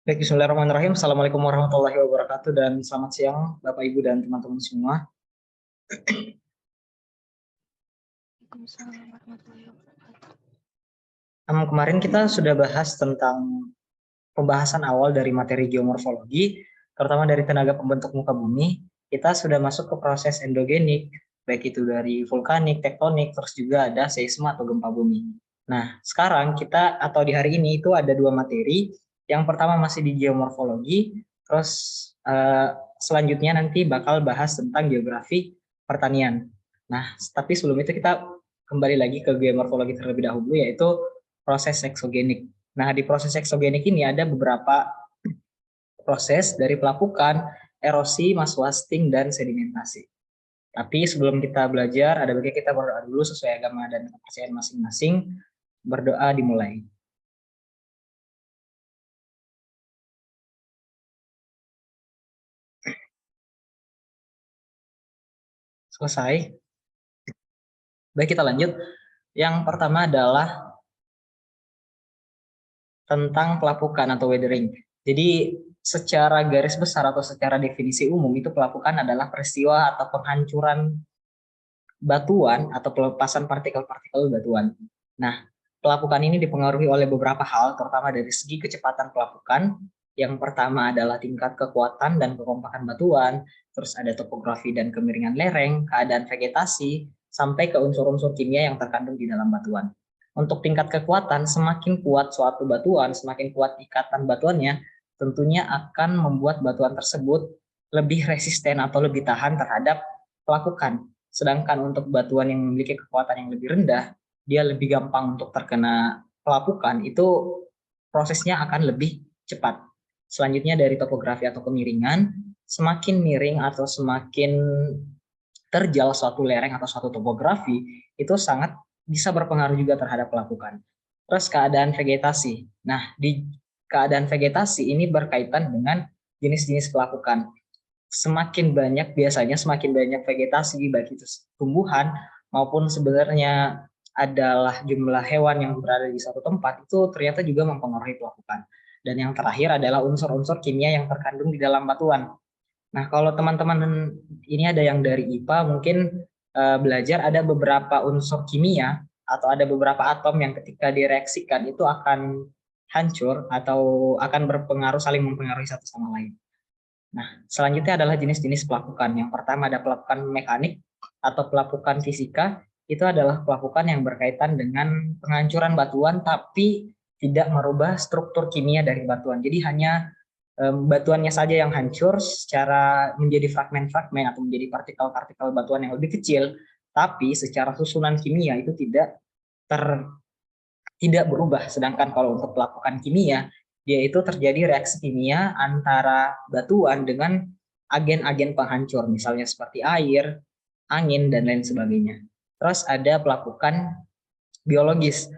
Baik, bismillahirrahmanirrahim. Assalamualaikum warahmatullahi wabarakatuh dan selamat siang Bapak Ibu dan teman-teman semua. Waalaikumsalam warahmatullahi wabarakatuh. Kemarin kita sudah bahas tentang pembahasan awal dari materi geomorfologi, terutama dari tenaga pembentuk muka bumi. Kita sudah masuk ke proses endogenik, baik itu dari vulkanik, tektonik, terus juga ada seisma atau gempa bumi. Nah, sekarang kita atau di hari ini itu ada dua materi. Yang pertama masih di geomorfologi, terus selanjutnya nanti bakal bahas tentang geografi pertanian. Nah, tapi sebelum itu kita kembali lagi ke geomorfologi terlebih dahulu, yaitu proses eksogenik. Nah, di proses eksogenik ini ada beberapa proses dari pelapukan, erosi, mass wasting, dan sedimentasi. Tapi sebelum kita belajar, ada baiknya kita berdoa dulu sesuai agama dan kepercayaan masing-masing. Berdoa dimulai. Selesai. Baik, kita lanjut. Yang pertama adalah tentang pelapukan atau weathering. Jadi secara garis besar atau secara definisi umum itu pelapukan adalah peristiwa atau penghancuran batuan atau pelepasan partikel-partikel batuan. Nah, pelapukan ini dipengaruhi oleh beberapa hal, terutama dari segi kecepatan pelapukan. Yang pertama adalah tingkat kekuatan dan kekompakan batuan, terus ada topografi dan kemiringan lereng, keadaan vegetasi, sampai ke unsur-unsur kimia yang terkandung di dalam batuan. Untuk tingkat kekuatan, semakin kuat suatu batuan, semakin kuat ikatan batuannya, tentunya akan membuat batuan tersebut lebih resisten atau lebih tahan terhadap pelapukan. Sedangkan untuk batuan yang memiliki kekuatan yang lebih rendah, dia lebih gampang untuk terkena pelapukan, itu prosesnya akan lebih cepat. Selanjutnya dari topografi atau kemiringan, semakin miring atau semakin terjal suatu lereng atau suatu topografi, itu sangat bisa berpengaruh juga terhadap pelapukan. Terus keadaan vegetasi. Nah, di keadaan vegetasi ini berkaitan dengan jenis-jenis pelapukan. Semakin banyak biasanya semakin banyak vegetasi, baik itu tumbuhan maupun sebenarnya adalah jumlah hewan yang berada di satu tempat, itu ternyata juga mempengaruhi pelapukan. Dan yang terakhir adalah unsur-unsur kimia yang terkandung di dalam batuan. Nah, kalau teman-teman ini ada yang dari IPA mungkin belajar ada beberapa unsur kimia atau ada beberapa atom yang ketika direaksikan itu akan hancur atau akan berpengaruh, saling mempengaruhi satu sama lain. Nah, selanjutnya adalah jenis-jenis pelapukan. Yang pertama ada pelapukan mekanik atau pelapukan fisika. Itu adalah pelapukan yang berkaitan dengan penghancuran batuan tapi tidak merubah struktur kimia dari batuan. Jadi hanya batuannya saja yang hancur secara menjadi fragmen-fragmen atau menjadi partikel-partikel batuan yang lebih kecil, tapi secara susunan kimia itu tidak berubah. Sedangkan kalau untuk pelapukan kimia, dia itu terjadi reaksi kimia antara batuan dengan agen-agen penghancur, misalnya seperti air, angin, dan lain sebagainya. Terus ada pelapukan biologis.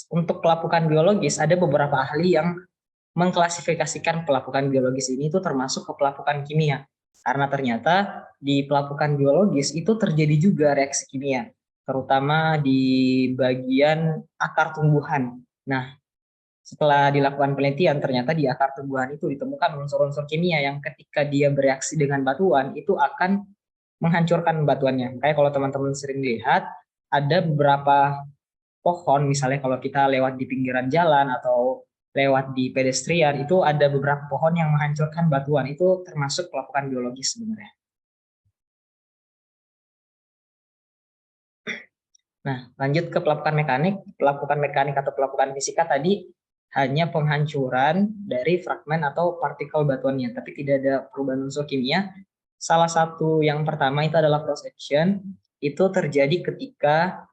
Untuk pelapukan biologis, ada beberapa ahli yang mengklasifikasikan pelapukan biologis ini itu termasuk ke pelapukan kimia. Karena ternyata di pelapukan biologis itu terjadi juga reaksi kimia, terutama di bagian akar tumbuhan. Nah, setelah dilakukan penelitian, ternyata di akar tumbuhan itu ditemukan unsur-unsur kimia yang ketika dia bereaksi dengan batuan, itu akan menghancurkan batuannya. Makanya kalau teman-teman sering lihat, ada beberapa pohon, misalnya kalau kita lewat di pinggiran jalan atau lewat di pedestrian, itu ada beberapa pohon yang menghancurkan batuan. Itu termasuk pelapukan biologis sebenarnya. Nah, lanjut ke pelapukan mekanik. Pelapukan mekanik atau pelapukan fisika tadi hanya penghancuran dari fragmen atau partikel batuannya, tapi tidak ada perubahan unsur kimia. Salah satu yang pertama itu adalah cross section. Itu terjadi ketika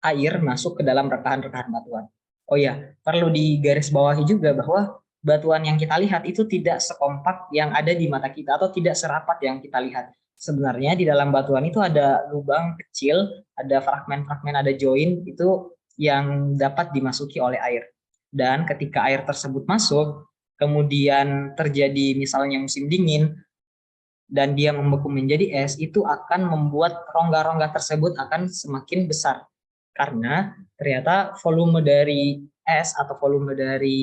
air masuk ke dalam rekahan-rekahan batuan. Oh ya, perlu digarisbawahi juga bahwa batuan yang kita lihat itu tidak sekompak yang ada di mata kita atau tidak serapat yang kita lihat. Sebenarnya di dalam batuan itu ada lubang kecil, ada fragmen-fragmen, ada join itu yang dapat dimasuki oleh air. Dan ketika air tersebut masuk, kemudian terjadi misalnya musim dingin, dan dia membeku menjadi es, itu akan membuat rongga-rongga tersebut akan semakin besar. Karena ternyata volume dari es atau volume dari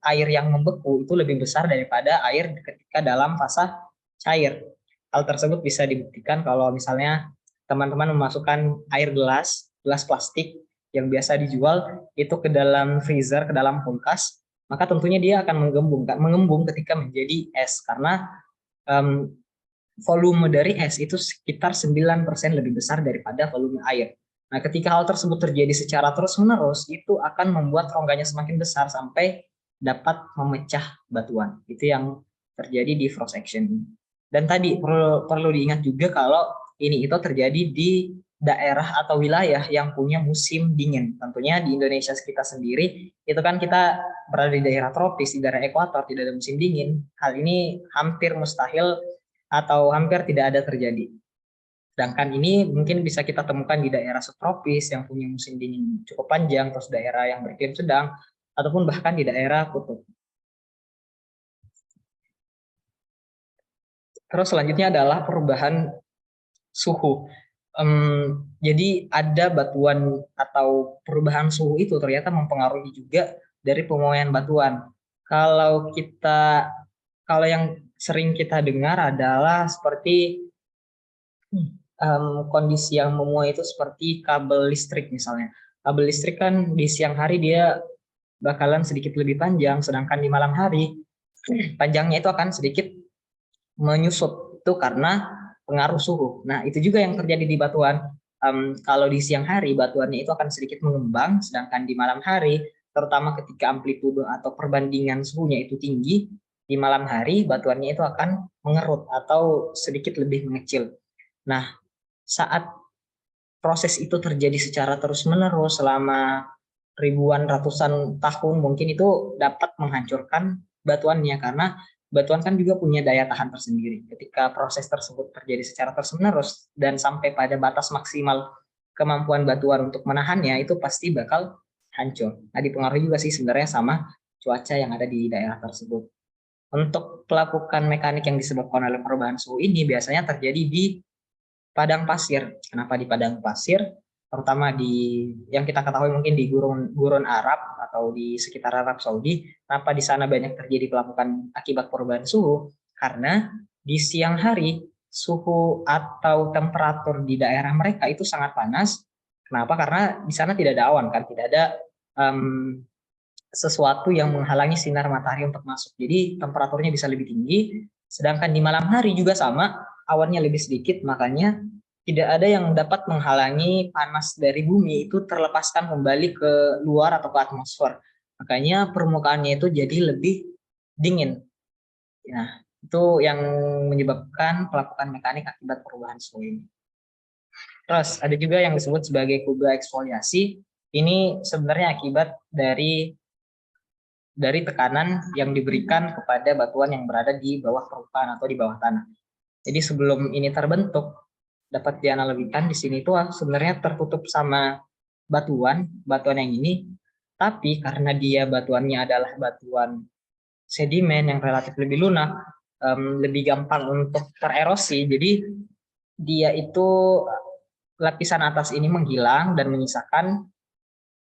air yang membeku itu lebih besar daripada air ketika dalam fase cair. Hal tersebut bisa dibuktikan kalau misalnya teman-teman memasukkan air gelas plastik yang biasa dijual itu ke dalam freezer, ke dalam kulkas, maka tentunya dia akan mengembung ketika menjadi es karena um, volume dari es itu sekitar 9% lebih besar daripada volume air. Nah, ketika hal tersebut terjadi secara terus-menerus, itu akan membuat rongganya semakin besar sampai dapat memecah batuan. Itu yang terjadi di frost action ini. Dan tadi perlu diingat juga kalau ini itu terjadi di daerah atau wilayah yang punya musim dingin. Tentunya di Indonesia kita sendiri, itu kan kita berada di daerah tropis, di daerah ekuator, tidak ada musim dingin. Hal ini hampir mustahil atau hampir tidak ada terjadi. Sedangkan ini mungkin bisa kita temukan di daerah subtropis yang punya musim dingin cukup panjang, terus daerah yang beriklim sedang, ataupun bahkan di daerah kutub. Terus selanjutnya adalah perubahan suhu. Jadi ada batuan atau perubahan suhu itu ternyata mempengaruhi juga dari pemuaian batuan. Kalau yang sering kita dengar adalah seperti kondisi yang memuai itu seperti kabel listrik misalnya. Kabel listrik kan di siang hari dia bakalan sedikit lebih panjang, sedangkan di malam hari panjangnya itu akan sedikit menyusut. Itu karena pengaruh suhu. Nah, itu juga yang terjadi di batuan. Kalau di siang hari batuannya itu akan sedikit mengembang, sedangkan di malam hari, terutama ketika amplitude atau perbandingan suhunya itu tinggi, di malam hari batuannya itu akan mengerut atau sedikit lebih mengecil. Nah, saat proses itu terjadi secara terus-menerus selama ribuan ratusan tahun, mungkin itu dapat menghancurkan batuannya karena batuan kan juga punya daya tahan tersendiri. Ketika proses tersebut terjadi secara terus-menerus dan sampai pada batas maksimal kemampuan batuan untuk menahannya, itu pasti bakal hancur. Nah, dipengaruhi juga sih sebenarnya sama cuaca yang ada di daerah tersebut. Untuk pelapukan mekanik yang disebabkan oleh perubahan suhu ini biasanya terjadi di padang pasir. Kenapa di padang pasir? Terutama di yang kita ketahui mungkin di gurun Arab atau di sekitar Arab Saudi. Kenapa di sana banyak terjadi pelapukan akibat perubahan suhu? Karena di siang hari suhu atau temperatur di daerah mereka itu sangat panas. Kenapa? Karena di sana tidak ada awan kan, tidak ada um, sesuatu yang menghalangi sinar matahari untuk masuk. Jadi temperaturnya bisa lebih tinggi. Sedangkan di malam hari juga sama, awannya lebih sedikit, makanya tidak ada yang dapat menghalangi panas dari bumi itu terlepaskan kembali ke luar atau ke atmosfer. Makanya permukaannya itu jadi lebih dingin. Nah, itu yang menyebabkan pelapukan mekanik akibat perubahan suhu ini. Terus ada juga yang disebut sebagai kubah eksfoliasi. Ini sebenarnya akibat dari tekanan yang diberikan kepada batuan yang berada di bawah permukaan atau di bawah tanah. Jadi sebelum ini terbentuk, dapat dianalogikan di sini itu sebenarnya tertutup sama batuan yang ini, tapi karena dia batuannya adalah batuan sedimen yang relatif lebih lunak, lebih gampang untuk tererosi, jadi dia itu lapisan atas ini menghilang dan menyisakan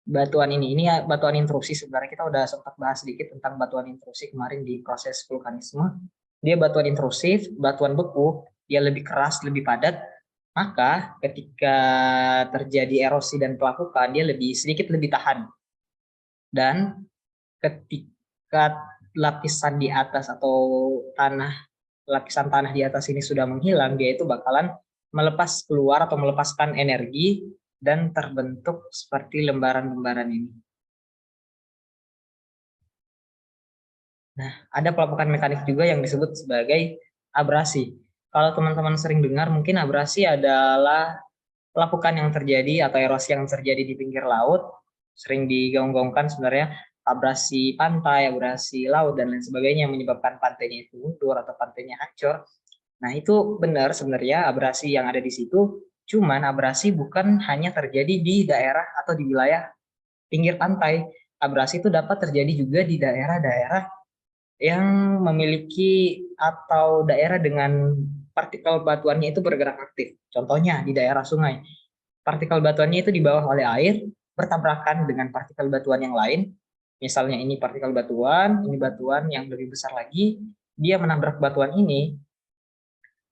batuan ini ya batuan intrusi. Sebenarnya kita udah sempat bahas sedikit tentang batuan intrusi kemarin di proses vulkanisme. Dia batuan intrusif, batuan beku, dia lebih keras, lebih padat. Maka ketika terjadi erosi dan pelapukan, dia sedikit lebih tahan. Dan ketika lapisan di atas atau lapisan tanah di atas ini sudah menghilang, dia itu bakalan melepas keluar atau melepaskan energi dan terbentuk seperti lembaran-lembaran ini. Nah, ada pelapukan mekanik juga yang disebut sebagai abrasi. Kalau teman-teman sering dengar, mungkin abrasi adalah pelapukan yang terjadi atau erosi yang terjadi di pinggir laut. Sering digaung-gaungkan sebenarnya abrasi pantai, abrasi laut, dan lain sebagainya yang menyebabkan pantainya itu mundur atau pantainya hancur. Nah, itu benar sebenarnya abrasi yang ada di situ. Cuman abrasi bukan hanya terjadi di daerah atau di wilayah pinggir pantai. Abrasi itu dapat terjadi juga di daerah-daerah yang memiliki atau daerah dengan partikel batuannya itu bergerak aktif. Contohnya di daerah sungai. Partikel batuannya itu dibawa oleh air, bertabrakan dengan partikel batuan yang lain. Misalnya ini partikel batuan, ini batuan yang lebih besar lagi, dia menabrak batuan ini,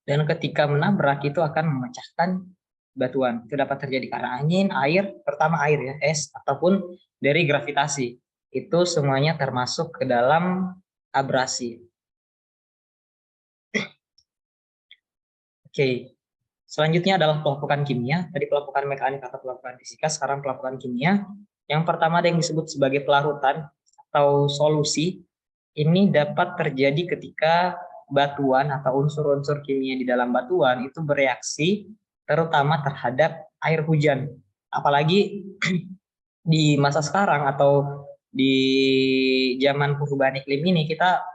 dan ketika menabrak itu akan memecahkan batuan. Itu dapat terjadi karena angin, air, pertama air ya, es, ataupun dari gravitasi. Itu semuanya termasuk ke dalam abrasi. Oke, selanjutnya adalah pelapukan kimia. Tadi pelapukan mekanik atau pelapukan fisika, sekarang pelapukan kimia. Yang pertama ada yang disebut sebagai pelarutan atau solusi. Ini dapat terjadi ketika batuan atau unsur-unsur kimia di dalam batuan itu bereaksi terutama terhadap air hujan. Apalagi di masa sekarang atau di zaman perubahan iklim ini kita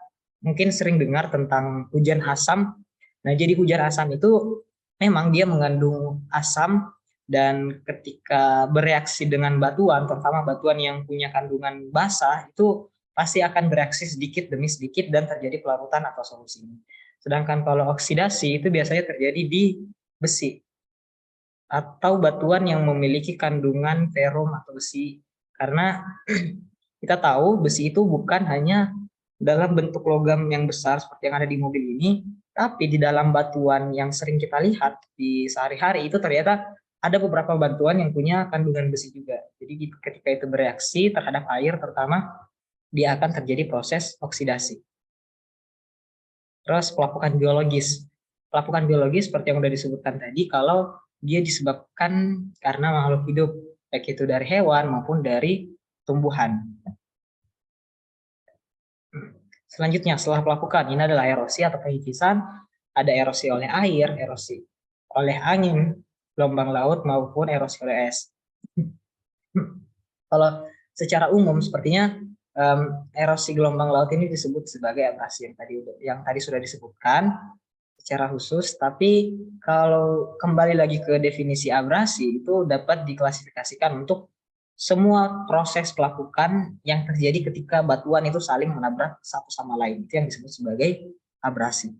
mungkin sering dengar tentang hujan asam. Nah, jadi hujan asam itu memang dia mengandung asam dan ketika bereaksi dengan batuan, terutama batuan yang punya kandungan basah, itu pasti akan bereaksi sedikit demi sedikit dan terjadi pelarutan atau solusi. Sedangkan kalau oksidasi itu biasanya terjadi di besi atau batuan yang memiliki kandungan ferum atau besi. Karena kita tahu besi itu bukan hanya dalam bentuk logam yang besar seperti yang ada di mobil ini, tapi di dalam batuan yang sering kita lihat di sehari-hari itu ternyata ada beberapa batuan yang punya kandungan besi juga. Jadi ketika itu bereaksi terhadap air terutama, dia akan terjadi proses oksidasi. Terus pelapukan biologis. Pelapukan biologis seperti yang sudah disebutkan tadi, kalau dia disebabkan karena makhluk hidup, baik itu dari hewan maupun dari tumbuhan. Selanjutnya, setelah pelapukan, ini adalah erosi atau pengikisan. Ada erosi oleh air, erosi oleh angin, gelombang laut, maupun erosi oleh es. Kalau secara umum, sepertinya erosi gelombang laut ini disebut sebagai abrasi yang tadi sudah disebutkan secara khusus. Tapi kalau kembali lagi ke definisi abrasi, itu dapat diklasifikasikan untuk semua proses pelapukan yang terjadi ketika batuan itu saling menabrak satu sama lain. Itu yang disebut sebagai abrasi.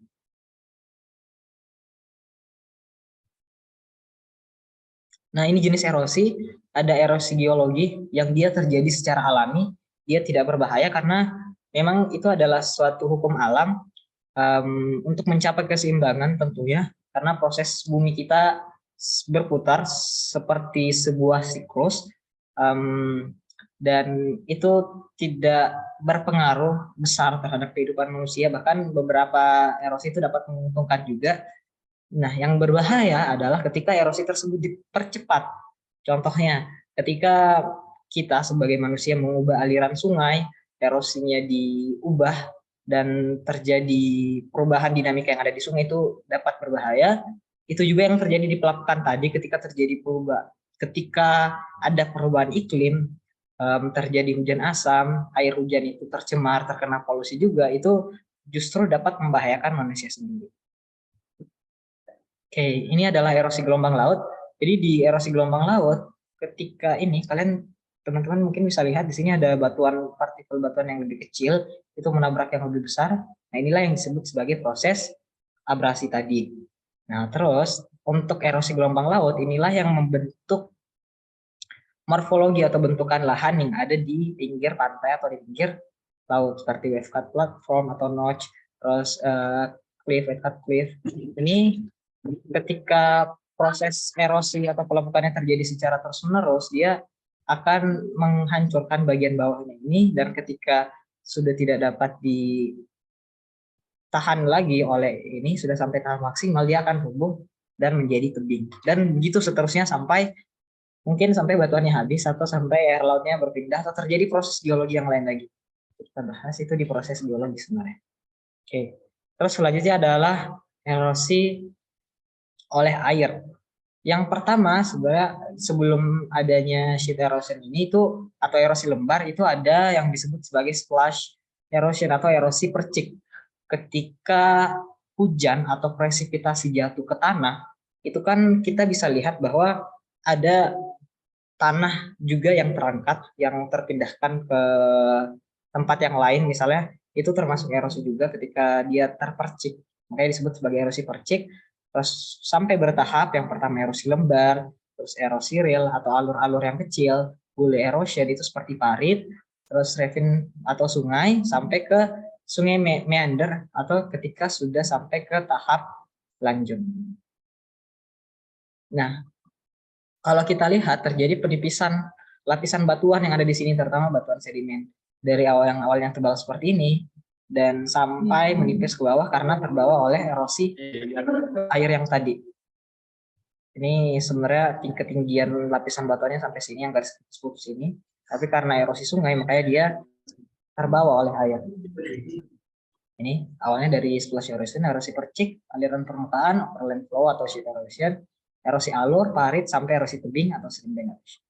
Nah, ini jenis erosi. Ada erosi geologi yang dia terjadi secara alami. Dia tidak berbahaya karena memang itu adalah suatu hukum alam untuk mencapai keseimbangan tentunya. Karena proses bumi kita berputar seperti sebuah siklus. Dan itu tidak berpengaruh besar terhadap kehidupan manusia, bahkan beberapa erosi itu dapat menguntungkan juga. Nah, yang berbahaya adalah ketika erosi tersebut dipercepat. Contohnya, ketika kita sebagai manusia mengubah aliran sungai, erosinya diubah dan terjadi perubahan dinamika yang ada di sungai, itu dapat berbahaya. Itu juga yang terjadi di pelapukan tadi ketika terjadi ketika ada perubahan iklim, terjadi hujan asam, air hujan itu tercemar, terkena polusi juga, itu justru dapat membahayakan manusia sendiri. Oke, ini adalah erosi gelombang laut. Jadi di erosi gelombang laut, ketika ini kalian teman-teman mungkin bisa lihat di sini ada partikel batuan yang lebih kecil itu menabrak yang lebih besar. Nah, inilah yang disebut sebagai proses abrasi tadi. Nah, terus untuk erosi gelombang laut inilah yang membentuk morfologi atau bentukan lahan yang ada di pinggir pantai atau di pinggir laut seperti wave cut platform atau notch, terus wave cut cliff. Ini ketika proses erosi atau pelapukannya terjadi secara terus-menerus, dia akan menghancurkan bagian bawahnya ini, dan ketika sudah tidak dapat ditahan lagi oleh ini, sudah sampai tahap maksimal, dia akan tumbuh dan menjadi tebing. Dan begitu seterusnya sampai mungkin sampai batuannya habis atau sampai air lautnya berpindah atau terjadi proses geologi yang lain lagi. Kita bahas itu di proses geologi sebenarnya. Oke. Terus selanjutnya adalah erosi oleh air. Yang pertama sebenarnya sebelum adanya sheet erosion ini itu atau erosi lembar itu ada yang disebut sebagai splash erosion atau erosi percik. Ketika hujan atau presipitasi jatuh ke tanah, itu kan kita bisa lihat bahwa ada tanah juga yang terangkat, yang terpindahkan ke tempat yang lain misalnya, itu termasuk erosi juga ketika dia terpercik. Makanya disebut sebagai erosi percik. Terus sampai bertahap, yang pertama erosi lembar, terus erosi ril atau alur-alur yang kecil, gully erosion itu seperti parit, terus ravine atau sungai, sampai ke sungai meander atau ketika sudah sampai ke tahap lanjut. Nah, kalau kita lihat terjadi penipisan lapisan batuan yang ada di sini, terutama batuan sedimen dari awal yang tebal seperti ini dan sampai menipis ke bawah karena terbawa oleh erosi air yang tadi. Ini sebenarnya ketinggian lapisan batuannya sampai sini yang garis putus ini, tapi karena erosi sungai makanya dia terbawa oleh air. Ini awalnya dari splash erosion, erosi percik, aliran permukaan, overland flow atau sheet erosion, erosi alur, parit, sampai erosi tebing atau sedimen erosion.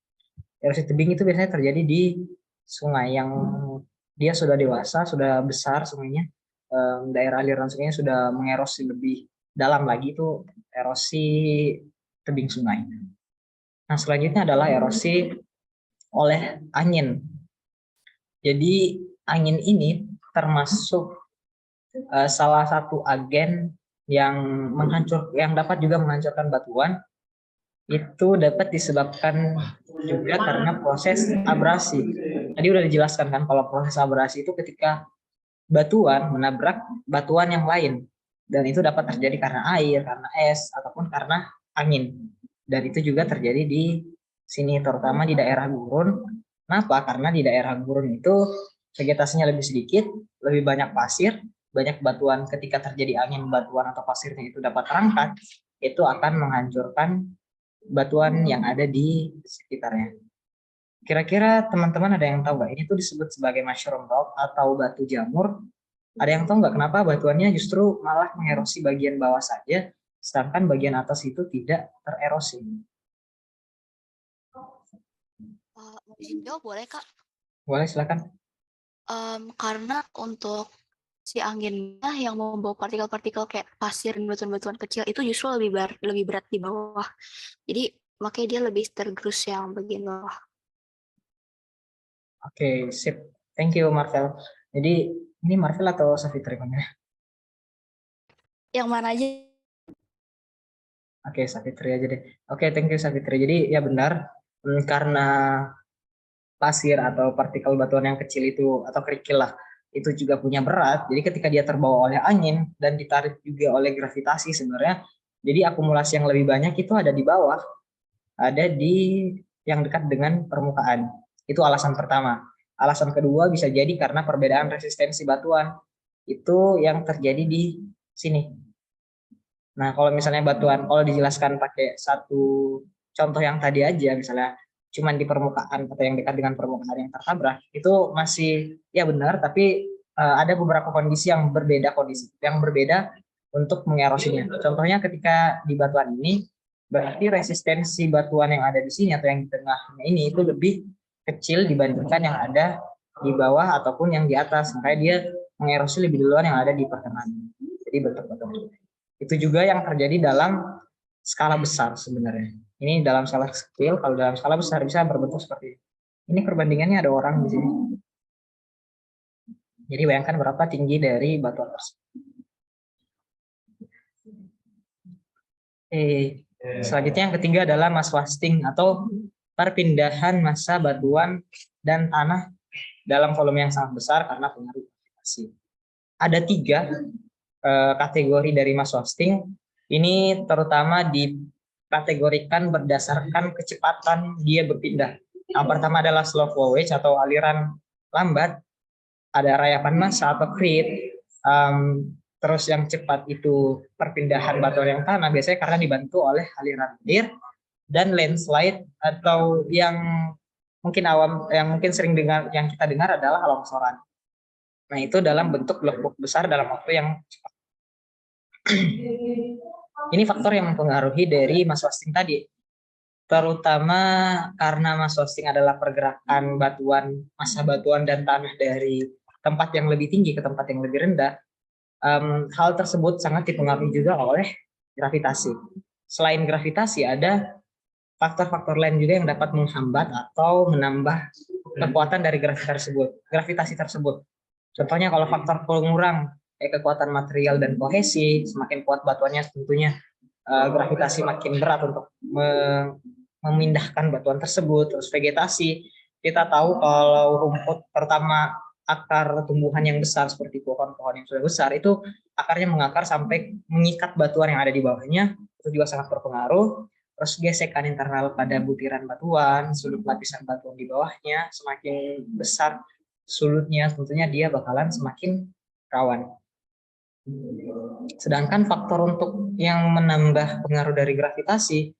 Erosi tebing itu biasanya terjadi di sungai yang dia sudah dewasa, sudah besar sungainya, daerah aliran sungainya sudah mengerosi lebih dalam lagi, itu erosi tebing sungai. Nah, selanjutnya adalah erosi oleh angin. Jadi angin ini termasuk salah satu agen yang dapat juga menghancurkan batuan. Itu dapat disebabkan juga karena proses abrasi. Tadi udah dijelaskan kan kalau proses abrasi itu ketika batuan menabrak batuan yang lain, dan itu dapat terjadi karena air, karena es, ataupun karena angin. Dan itu juga terjadi di sini, terutama di daerah gurun. Kenapa? Karena di daerah gurun itu vegetasinya lebih sedikit, lebih banyak pasir, banyak batuan. Ketika terjadi angin, batuan atau pasirnya itu dapat terangkat, itu akan menghancurkan batuan yang ada di sekitarnya. Kira-kira teman-teman ada yang tahu nggak? Ini tuh disebut sebagai mushroom rock atau batu jamur. Ada yang tahu nggak kenapa batuannya justru malah mengerosi bagian bawah saja, sedangkan bagian atas itu tidak tererosi? Izin jawab boleh, Kak? Boleh, silakan. Karena untuk si anginnya yang membawa partikel-partikel kayak pasir dan batuan-batuan kecil itu justru lebih berat di bawah. Jadi makanya dia lebih tergerus yang bagian bawah. Oke, sip. Thank you, Marvel. Jadi ini Marvel atau Savitri panggilnya? Yang mana aja? Oke, Savitri aja deh. Oke, thank you Savitri. Jadi ya benar, karena pasir atau partikel batuan yang kecil itu atau kerikil lah, itu juga punya berat. Jadi ketika dia terbawa oleh angin dan ditarik juga oleh gravitasi sebenarnya, jadi akumulasi yang lebih banyak itu ada di bawah, ada di yang dekat dengan permukaan. Itu alasan pertama. Alasan kedua bisa jadi karena perbedaan resistensi batuan. Itu yang terjadi di sini. Nah, kalau misalnya batuan, kalau dijelaskan pakai satu contoh yang tadi aja, misalnya cuman di permukaan atau yang dekat dengan permukaan yang tertabrak, itu masih ya benar, tapi ada beberapa kondisi yang berbeda untuk mengerosinya. Contohnya ketika di batuan ini, berarti resistensi batuan yang ada di sini atau yang di tengahnya ini itu lebih kecil dibandingkan yang ada di bawah ataupun yang di atas, makanya dia mengerosi lebih duluan yang ada di pertengahan. Jadi bentuk-bentuk itu juga yang terjadi dalam skala besar sebenarnya. Ini dalam skala kecil, kalau dalam skala besar bisa berbentuk seperti ini. Ini perbandingannya ada orang di sini. Jadi bayangkan berapa tinggi dari batuan tersebut. Selanjutnya yang ketiga adalah mass wasting atau perpindahan massa batuan dan tanah dalam volume yang sangat besar karena pengaruh gravitasi. Ada 3 kategori dari mass wasting. Ini terutama dikategorikan berdasarkan kecepatan dia berpindah. Yang pertama adalah slow flowage atau aliran lambat, ada rayapan massa atau creep. Terus yang cepat itu perpindahan batuan yang tanah, biasanya karena dibantu oleh aliran air, dan landslide atau yang mungkin sering yang kita dengar adalah longsoran. Nah, itu dalam bentuk blok besar dalam waktu yang cepat. Ini faktor yang mempengaruhi dari mass wasting tadi. Terutama karena mass wasting adalah pergerakan massa batuan dan tanah dari tempat yang lebih tinggi ke tempat yang lebih rendah. Hal tersebut sangat dipengaruhi juga oleh gravitasi. Selain gravitasi, ada faktor-faktor lain juga yang dapat menghambat atau menambah kekuatan dari gravitasi tersebut. Contohnya kalau faktor pengurang kekuatan material dan kohesi, semakin kuat batuannya tentunya gravitasi makin berat untuk memindahkan batuan tersebut. Terus vegetasi kita tahu kalau rumput, terutama akar tumbuhan yang besar seperti pohon-pohon yang sudah besar, itu akarnya mengakar sampai mengikat batuan yang ada di bawahnya, itu juga sangat berpengaruh. Terus gesekan internal pada butiran batuan, sudut lapisan batuan di bawahnya, semakin besar sulutnya, tentunya dia bakalan semakin rawan. Sedangkan faktor untuk yang menambah pengaruh dari gravitasi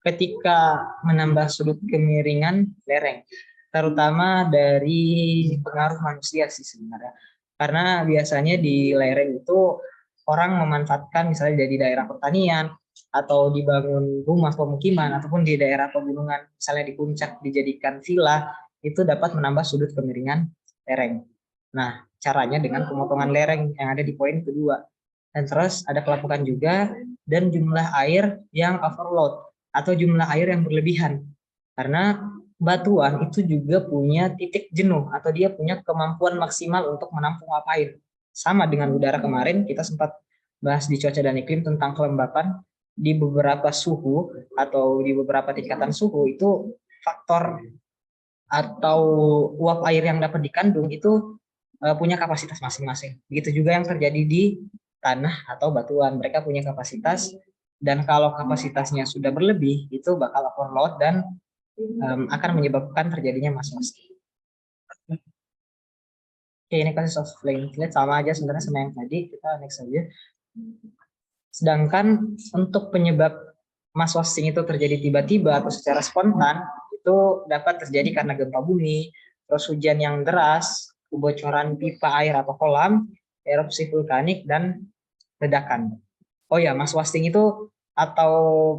ketika menambah sudut kemiringan lereng, terutama dari pengaruh manusia sih sebenarnya. Karena biasanya di lereng itu orang memanfaatkan misalnya dari daerah pertanian atau dibangun rumah pemukiman ataupun di daerah pegunungan, misalnya di puncak dijadikan villa, itu dapat menambah sudut kemiringan lereng. Nah, caranya dengan pemotongan lereng yang ada di poin kedua. Dan terus ada pelapukan juga dan jumlah air yang overload atau jumlah air yang berlebihan. Karena batuan itu juga punya titik jenuh atau dia punya kemampuan maksimal untuk menampung uap air. Sama dengan udara kemarin, kita sempat bahas di cuaca dan iklim tentang kelembapan di beberapa suhu atau di beberapa tingkatan suhu itu faktor atau uap air yang dapat dikandung itu punya kapasitas masing-masing. Begitu juga yang terjadi di tanah atau batuan, mereka punya kapasitas, dan kalau kapasitasnya sudah berlebih itu bakal overload dan akan menyebabkan terjadinya mass-mass. Oke, ini kasus of flame flat sama aja sebenarnya sama yang tadi, kita next aja. Sedangkan untuk penyebab mass wasting itu terjadi tiba-tiba atau secara spontan itu dapat terjadi karena gempa bumi, terus hujan yang deras, kebocoran pipa air atau kolam, erupsi vulkanik, dan ledakan. Oh ya, mass wasting itu atau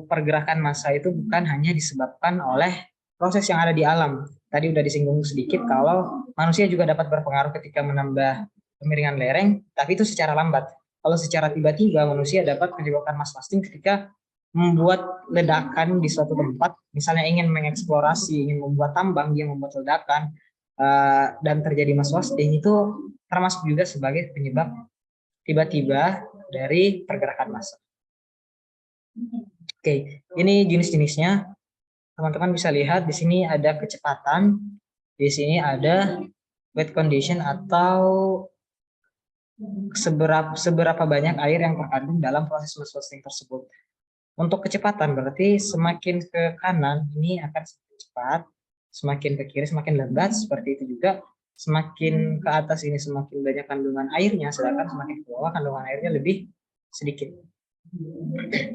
pergerakan massa itu bukan hanya disebabkan oleh proses yang ada di alam. Tadi udah disinggung sedikit kalau manusia juga dapat berpengaruh ketika menambah kemiringan lereng, tapi itu secara lambat. Kalau secara tiba-tiba manusia dapat menyebabkan mass wasting ketika membuat ledakan di suatu tempat, misalnya ingin mengeksplorasi, ingin membuat tambang, dia membuat ledakan, dan terjadi mass wasting, itu termasuk juga sebagai penyebab tiba-tiba dari pergerakan massa. Oke, ini jenis-jenisnya. Teman-teman bisa lihat di sini ada kecepatan, di sini ada wet condition atau seberapa banyak air yang terkandung dalam proses mass wasting tersebut. Untuk kecepatan berarti semakin ke kanan ini akan semakin cepat, semakin ke kiri semakin lambat, seperti itu juga. Semakin ke atas ini semakin banyak kandungan airnya, sedangkan semakin ke bawah kandungan airnya lebih sedikit.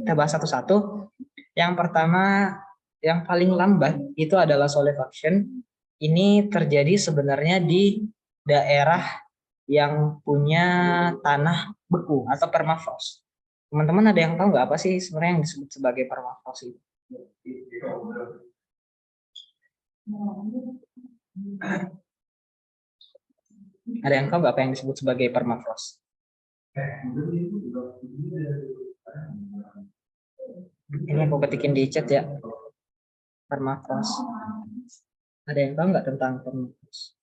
Kita bahas satu-satu. Yang pertama, yang paling lambat itu adalah solefaction. Ini terjadi sebenarnya di daerah yang punya tanah beku atau permafrost. Teman-teman ada yang tahu nggak apa sih sebenarnya yang disebut sebagai permafrost itu? Ada yang tahu nggak apa yang disebut sebagai permafrost? Ini aku ketikin di chat ya. Permafrost. Ada yang tahu nggak tentang permafrost?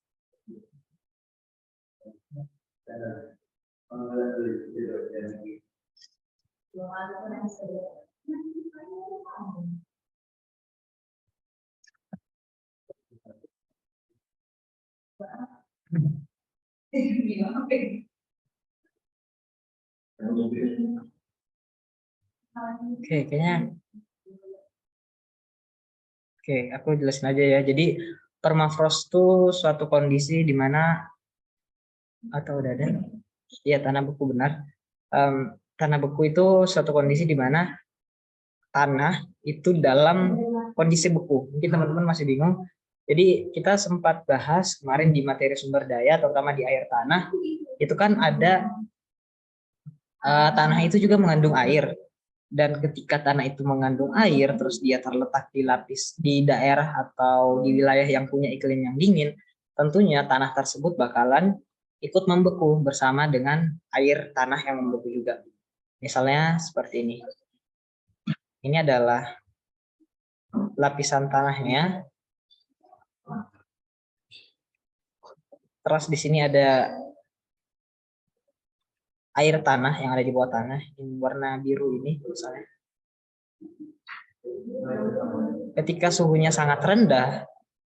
Oke, kayaknya. Oke, aku jelasin aja ya. Jadi permafrost itu suatu kondisi di mana atau udah ada? Iya, tanah beku benar. Tanah beku itu suatu kondisi di mana tanah itu dalam kondisi beku. Mungkin teman-teman masih bingung. Jadi kita sempat bahas kemarin di materi sumber daya, terutama di air tanah, itu kan ada tanah itu juga mengandung air. Dan ketika tanah itu mengandung air, terus dia terletak di lapis di daerah atau di wilayah yang punya iklim yang dingin, tentunya tanah tersebut bakalan ikut membeku bersama dengan air tanah yang membeku juga. Misalnya seperti ini. Ini adalah lapisan tanahnya. Terus di sini ada air tanah yang ada di bawah tanah, yang warna biru ini misalnya. Ketika suhunya sangat rendah,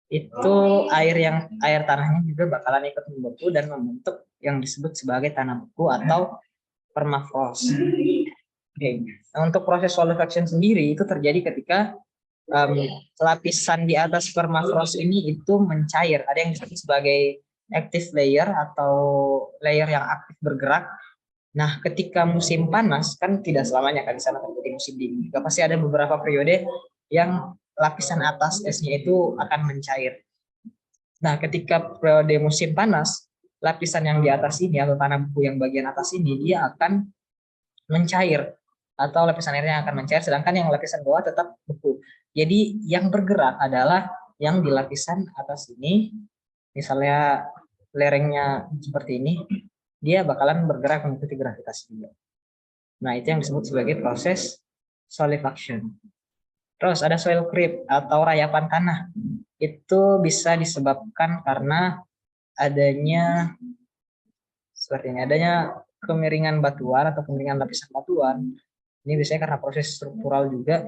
itu air tanahnya juga bakalan ikut membeku dan membentuk yang disebut sebagai tanah beku atau permafrost. Oke. Nah, untuk proses solidification sendiri itu terjadi ketika lapisan di atas permafrost ini itu mencair. Ada yang disebut sebagai active layer atau layer yang aktif bergerak. Nah, ketika musim panas kan tidak selamanya kan di sana terjadi musim dingin. Juga pasti ada beberapa periode yang lapisan atas esnya itu akan mencair. Nah, ketika periode musim panas, lapisan yang di atas ini atau tanah beku yang bagian atas ini dia akan mencair atau lapisan airnya akan mencair, sedangkan yang lapisan bawah tetap beku. Jadi yang bergerak adalah yang di lapisan atas ini, misalnya lerengnya seperti ini, dia bakalan bergerak mengikuti gravitasi juga. Nah, itu yang disebut sebagai proses solidification. Terus ada soil creep atau rayapan tanah. Itu bisa disebabkan karena adanya seperti ini, adanya kemiringan batuan atau kemiringan lapisan batuan. Ini biasanya karena proses struktural juga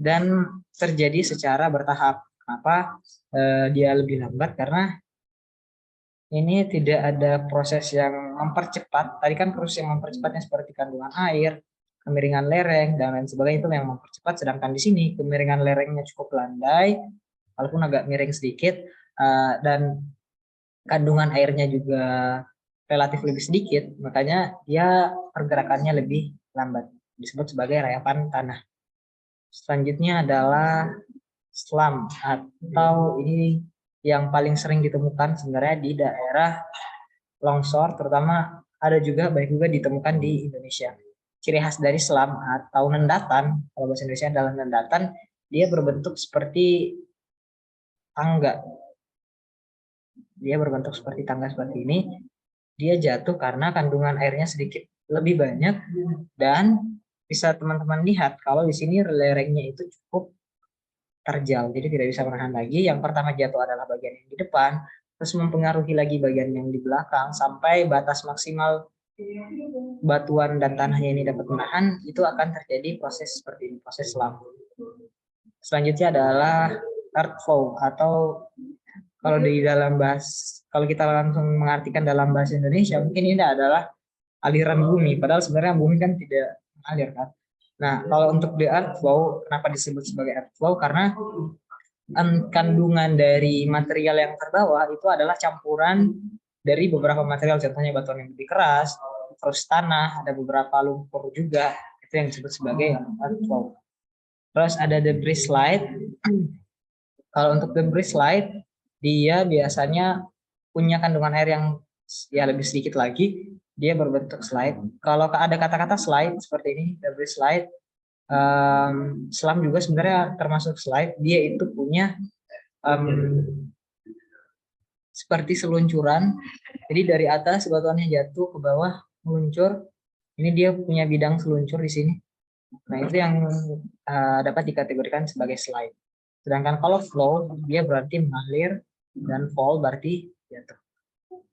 dan terjadi secara bertahap. Kenapa dia lebih lambat? Karena ini tidak ada proses yang mempercepat. Tadi kan proses yang mempercepatnya seperti kandungan air, kemiringan lereng, dan lain sebagainya itu yang mempercepat. Sedangkan di sini kemiringan lerengnya cukup landai, walaupun agak miring sedikit, dan kandungan airnya juga relatif lebih sedikit, makanya dia pergerakannya lebih lambat. Disebut sebagai rayapan tanah. Selanjutnya adalah slam atau ini yang paling sering ditemukan sebenarnya di daerah longsor, terutama ada juga banyak juga ditemukan di Indonesia. Ciri khas dari slam atau nendatan, kalau bahasa Indonesia adalah nendatan, dia berbentuk seperti tangga. Dia berbentuk seperti tangga seperti ini. Dia jatuh karena kandungan airnya sedikit lebih banyak dan bisa teman-teman lihat kalau di sini lerengnya itu cukup terjal, jadi tidak bisa menahan lagi. Yang pertama jatuh adalah bagian yang di depan, terus mempengaruhi lagi bagian yang di belakang sampai batas maksimal batuan dan tanahnya ini dapat menahan, itu akan terjadi proses seperti ini, proses selam. Selanjutnya adalah earth flow atau kalau di dalam kalau kita langsung mengartikan dalam bahasa Indonesia, mungkin ini adalah aliran bumi, padahal sebenarnya bumi kan tidak mengalir kan. Nah, kalau untuk the earth flow, kenapa disebut sebagai earth flow? Karena kandungan dari material yang terbawa itu adalah campuran dari beberapa material, contohnya batuan yang lebih keras, terus tanah, ada beberapa lumpur juga, itu yang disebut sebagai earth flow. Terus ada debris slide. Kalau untuk debris slide, dia biasanya punya kandungan air yang ya lebih sedikit lagi, dia berbentuk slide. Kalau ada kata-kata slide seperti ini, debris slide, selam juga sebenarnya termasuk slide. Dia itu punya seperti seluncuran. Jadi dari atas batuannya jatuh ke bawah, meluncur. Ini dia punya bidang seluncur di sini. Nah, itu yang dapat dikategorikan sebagai slide. Sedangkan kalau flow, dia berarti mengalir, dan fall berarti jatuh.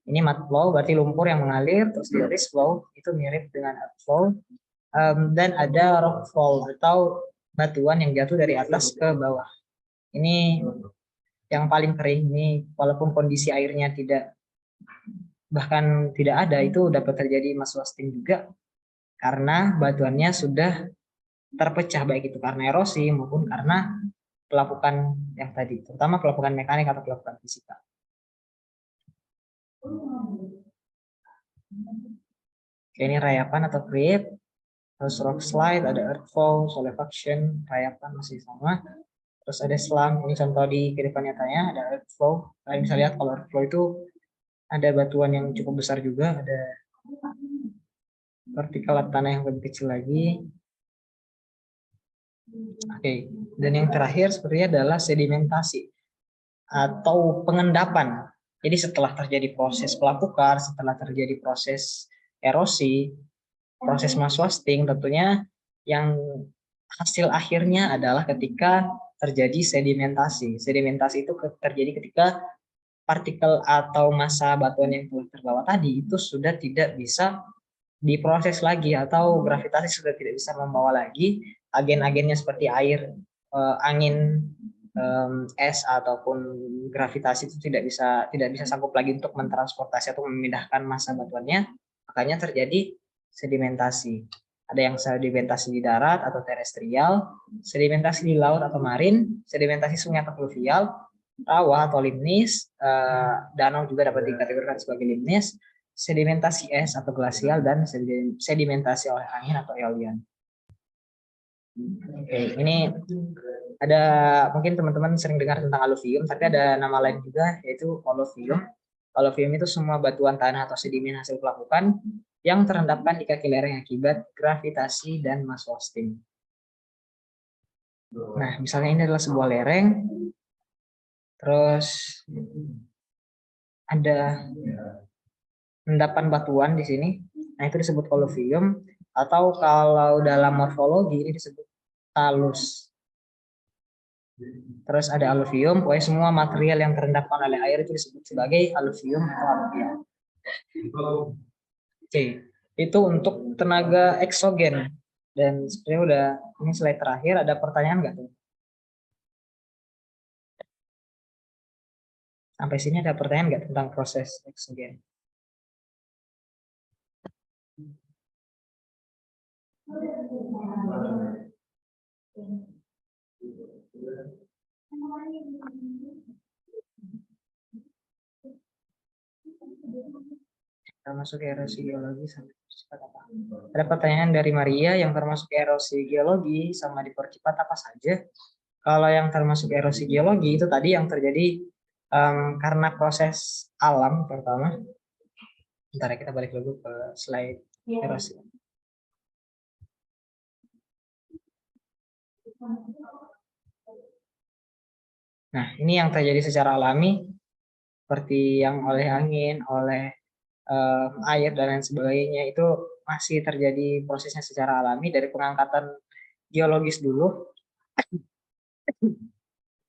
Ini mud flow berarti lumpur yang mengalir, terus di ice flow itu mirip dengan earth flow, dan ada rock fall atau batuan yang jatuh dari atas ke bawah. Ini yang paling kering, ini walaupun kondisi airnya bahkan tidak ada, itu dapat terjadi mass wasting juga karena batuannya sudah terpecah, baik itu karena erosi maupun karena pelapukan yang tadi, terutama pelapukan mekanik atau pelapukan fisika. Oke, ini rayapan atau creep, terus rock slide, ada earth flow, solidification, rayapan masih sama. Terus ada slam, ini contoh di kehidupan nyatanya, ada earth flow. Kalian bisa lihat kalau earth flow itu ada batuan yang cukup besar juga, ada vertikal tanah yang lebih kecil lagi. Oke, dan yang terakhir sepertinya adalah sedimentasi atau pengendapan. Jadi setelah terjadi proses pelapukan, setelah terjadi proses erosi, proses mass wasting, tentunya yang hasil akhirnya adalah ketika terjadi sedimentasi. Sedimentasi itu terjadi ketika partikel atau massa batuan yang telah terbawa tadi itu sudah tidak bisa diproses lagi atau gravitasi sudah tidak bisa membawa lagi agen-agennya seperti air, angin, es ataupun gravitasi itu tidak bisa sanggup lagi untuk mentransportasi atau memindahkan massa batuannya, makanya terjadi sedimentasi. Ada yang sedimentasi di darat atau terestrial, sedimentasi di laut atau marin, sedimentasi sungai atau fluvial, rawa atau limnis, danau juga dapat dikategorikan sebagai limnis, sedimentasi es atau glasial, dan sedimentasi oleh angin atau eolian. Oke, ini ada mungkin teman-teman sering dengar tentang aluvium, tapi ada nama lain juga yaitu alluvium. Alluvium itu semua batuan tanah atau sedimen hasil pelapukan yang terendapkan di kaki lereng akibat gravitasi dan mass wasting. Nah, misalnya ini adalah sebuah lereng, terus ada endapan batuan di sini. Nah, itu disebut alluvium, atau kalau dalam morfologi ini disebut talus. Terus ada alluvium, pokoknya semua material yang terendapkan oleh air itu disebut sebagai alluvium atau alluvial. Oke, itu untuk tenaga eksogen. Dan sebenarnya udah, ini slide terakhir, ada pertanyaan nggak tuh? Sampai sini ada pertanyaan nggak tentang proses eksogen? Termasuk erosi geologi sama dipercepat apa? Ada pertanyaan dari Maria, yang termasuk erosi geologi sama dipercepat apa saja? Kalau yang termasuk erosi geologi itu tadi yang terjadi karena proses alam pertama. Bentar ya, kita balik dulu ke slide erosi. Nah, ini yang terjadi secara alami, seperti yang oleh angin, oleh air, dan lain sebagainya, itu masih terjadi prosesnya secara alami dari pengangkatan geologis dulu.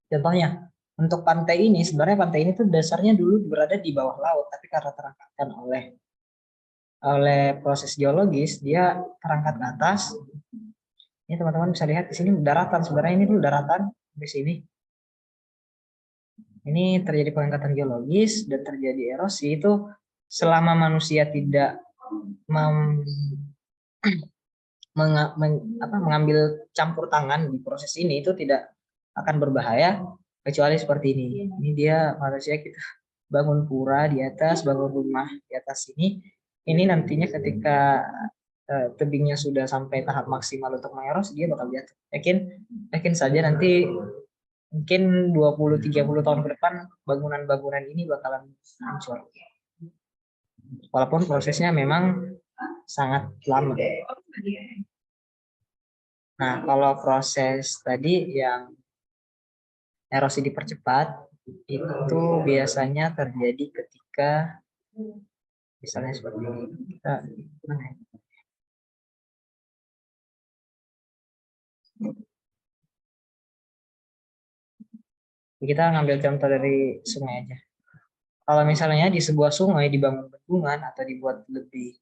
Contohnya, untuk pantai ini, sebenarnya pantai ini tuh dasarnya dulu berada di bawah laut, tapi karena terangkatkan oleh proses geologis, dia terangkat ke atas. Ini teman-teman bisa lihat di sini daratan, sebenarnya ini dulu daratan di sini. Ini terjadi pengangkatan geologis dan terjadi erosi. Itu selama manusia tidak mengambil campur tangan di proses ini, itu tidak akan berbahaya, kecuali seperti ini. Ini dia manusia, kita bangun pura di atas, bangun rumah di atas ini. Ini nantinya ketika tebingnya sudah sampai tahap maksimal untuk mengerosi, dia bakal jatuh. Yakin saja nanti mungkin 20-30 tahun ke depan bangunan-bangunan ini bakalan hancur. Walaupun prosesnya memang sangat lama. Nah, kalau proses tadi yang erosi dipercepat, itu biasanya terjadi ketika misalnya seperti ini. Kita ngambil contoh dari sungai aja. Kalau misalnya di sebuah sungai dibangun bendungan atau dibuat lebih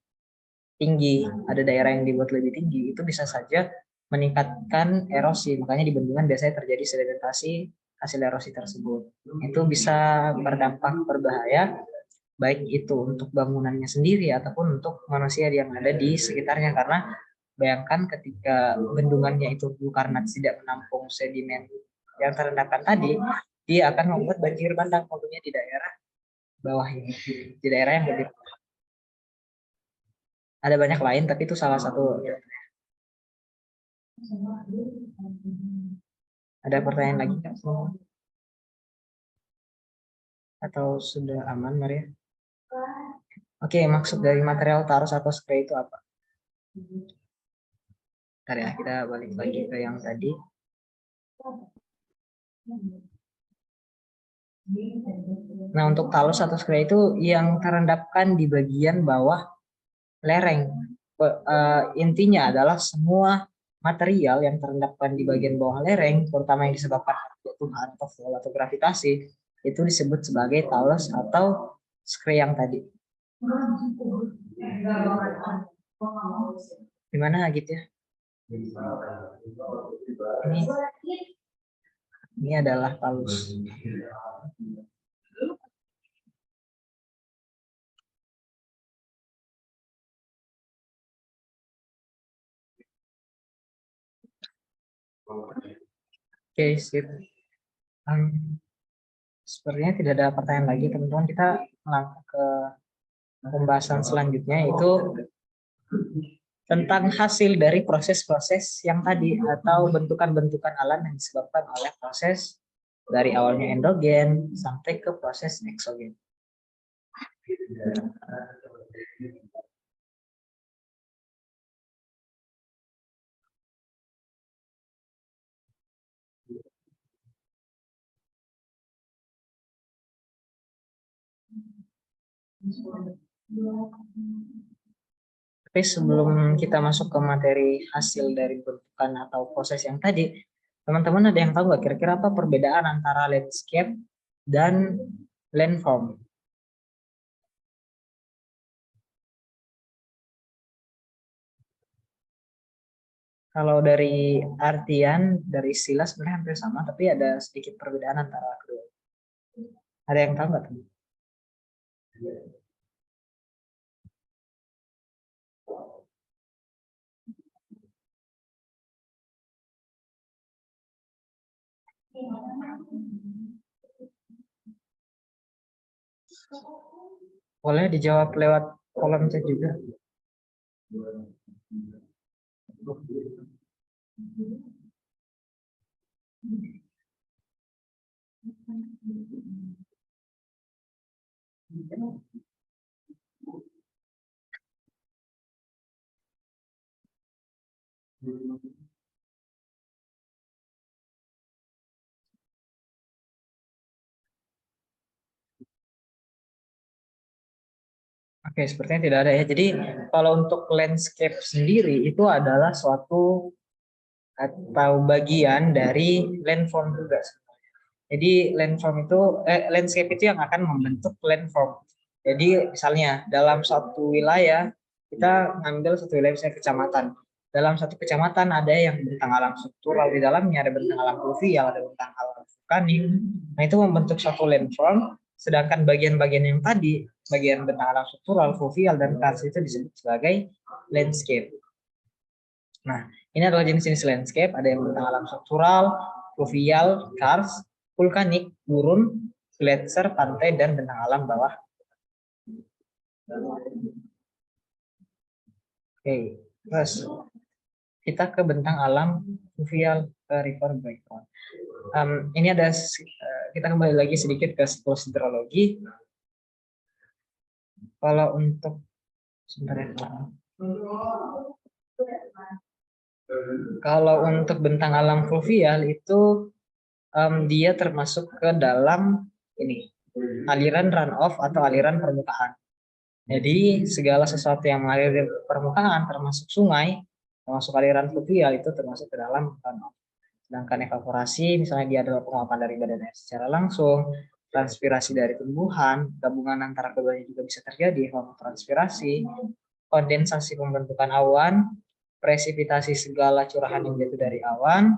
tinggi, ada daerah yang dibuat lebih tinggi, itu bisa saja meningkatkan erosi. Makanya di bendungan biasanya terjadi sedimentasi hasil erosi tersebut. Itu bisa berdampak berbahaya, baik itu untuk bangunannya sendiri ataupun untuk manusia yang ada di sekitarnya. Karena bayangkan ketika bendungannya itu karena tidak menampung sedimen yang terendapkan tadi, dia akan membuat banjir bandang tentunya di daerah bawah ini, di daerah yang lebih. Ada banyak lain, tapi itu salah satu. Ada pertanyaan lagi nggak? Atau sudah aman, Maria? Oke, maksud dari material tarus atau spray itu apa? Bentar ya, kita balik lagi ke yang tadi. Nah, untuk talus atau spray itu yang terendapkan di bagian bawah lereng. Intinya adalah semua material yang terendapkan di bagian bawah lereng, terutama yang disebabkan jatuhan atau fall atau gravitasi, itu disebut sebagai talus atau spray yang tadi. Gimana gitu ya? Ini Ini adalah talus. Oke, sip. Sepertinya tidak ada pertanyaan lagi, teman-teman. Kita langkah ke pembahasan selanjutnya, yaitu tentang hasil dari proses-proses yang tadi atau bentukan-bentukan alam yang disebabkan oleh proses dari awalnya endogen sampai ke proses eksogen. Tapi sebelum kita masuk ke materi hasil dari bentukan atau proses yang tadi, teman-teman ada yang tahu nggak kira-kira apa perbedaan antara landscape dan landform? Kalau dari artian, dari istilah sebenarnya hampir sama, tapi ada sedikit perbedaan antara kedua. Ada yang tahu nggak? Boleh dijawab lewat kolom chat juga. Oke, sepertinya tidak ada ya. Jadi kalau untuk landscape sendiri itu adalah suatu atau bagian dari landform juga. Jadi landform itu landscape itu yang akan membentuk landform. Jadi misalnya dalam satu wilayah kita ngambil satu wilayah misalnya kecamatan. Dalam satu kecamatan ada yang bentang alam struktural di dalamnya, ada bentang alam fluvial, ada bentang alam vulkanik. Nah itu membentuk suatu landform. Sedangkan bagian-bagian yang tadi, bagian bentang alam struktural, fluvial dan karst itu disebut sebagai landscape. Nah, ini adalah jenis-jenis landscape, ada yang bentang alam struktural, fluvial, karst, vulkanik, gurun, gletser, pantai, dan bentang alam bawah. Oke, terus kita ke bentang alam fluvial, river background. Ini ada kita kembali lagi sedikit ke siklus hidrologi. Kalau untuk sebentar ya. Kalau untuk bentang alam fluvial itu dia termasuk ke dalam ini aliran runoff atau aliran permukaan. Jadi segala sesuatu yang mengalir di permukaan termasuk sungai, termasuk aliran fluvial itu termasuk ke dalam runoff. Sedangkan evaporasi misalnya dia adalah penguapan dari badan air secara langsung, transpirasi dari tumbuhan, gabungan antara keduanya juga bisa terjadi, evapotranspirasi, kondensasi pembentukan awan, presipitasi segala curahan yang jatuh dari awan.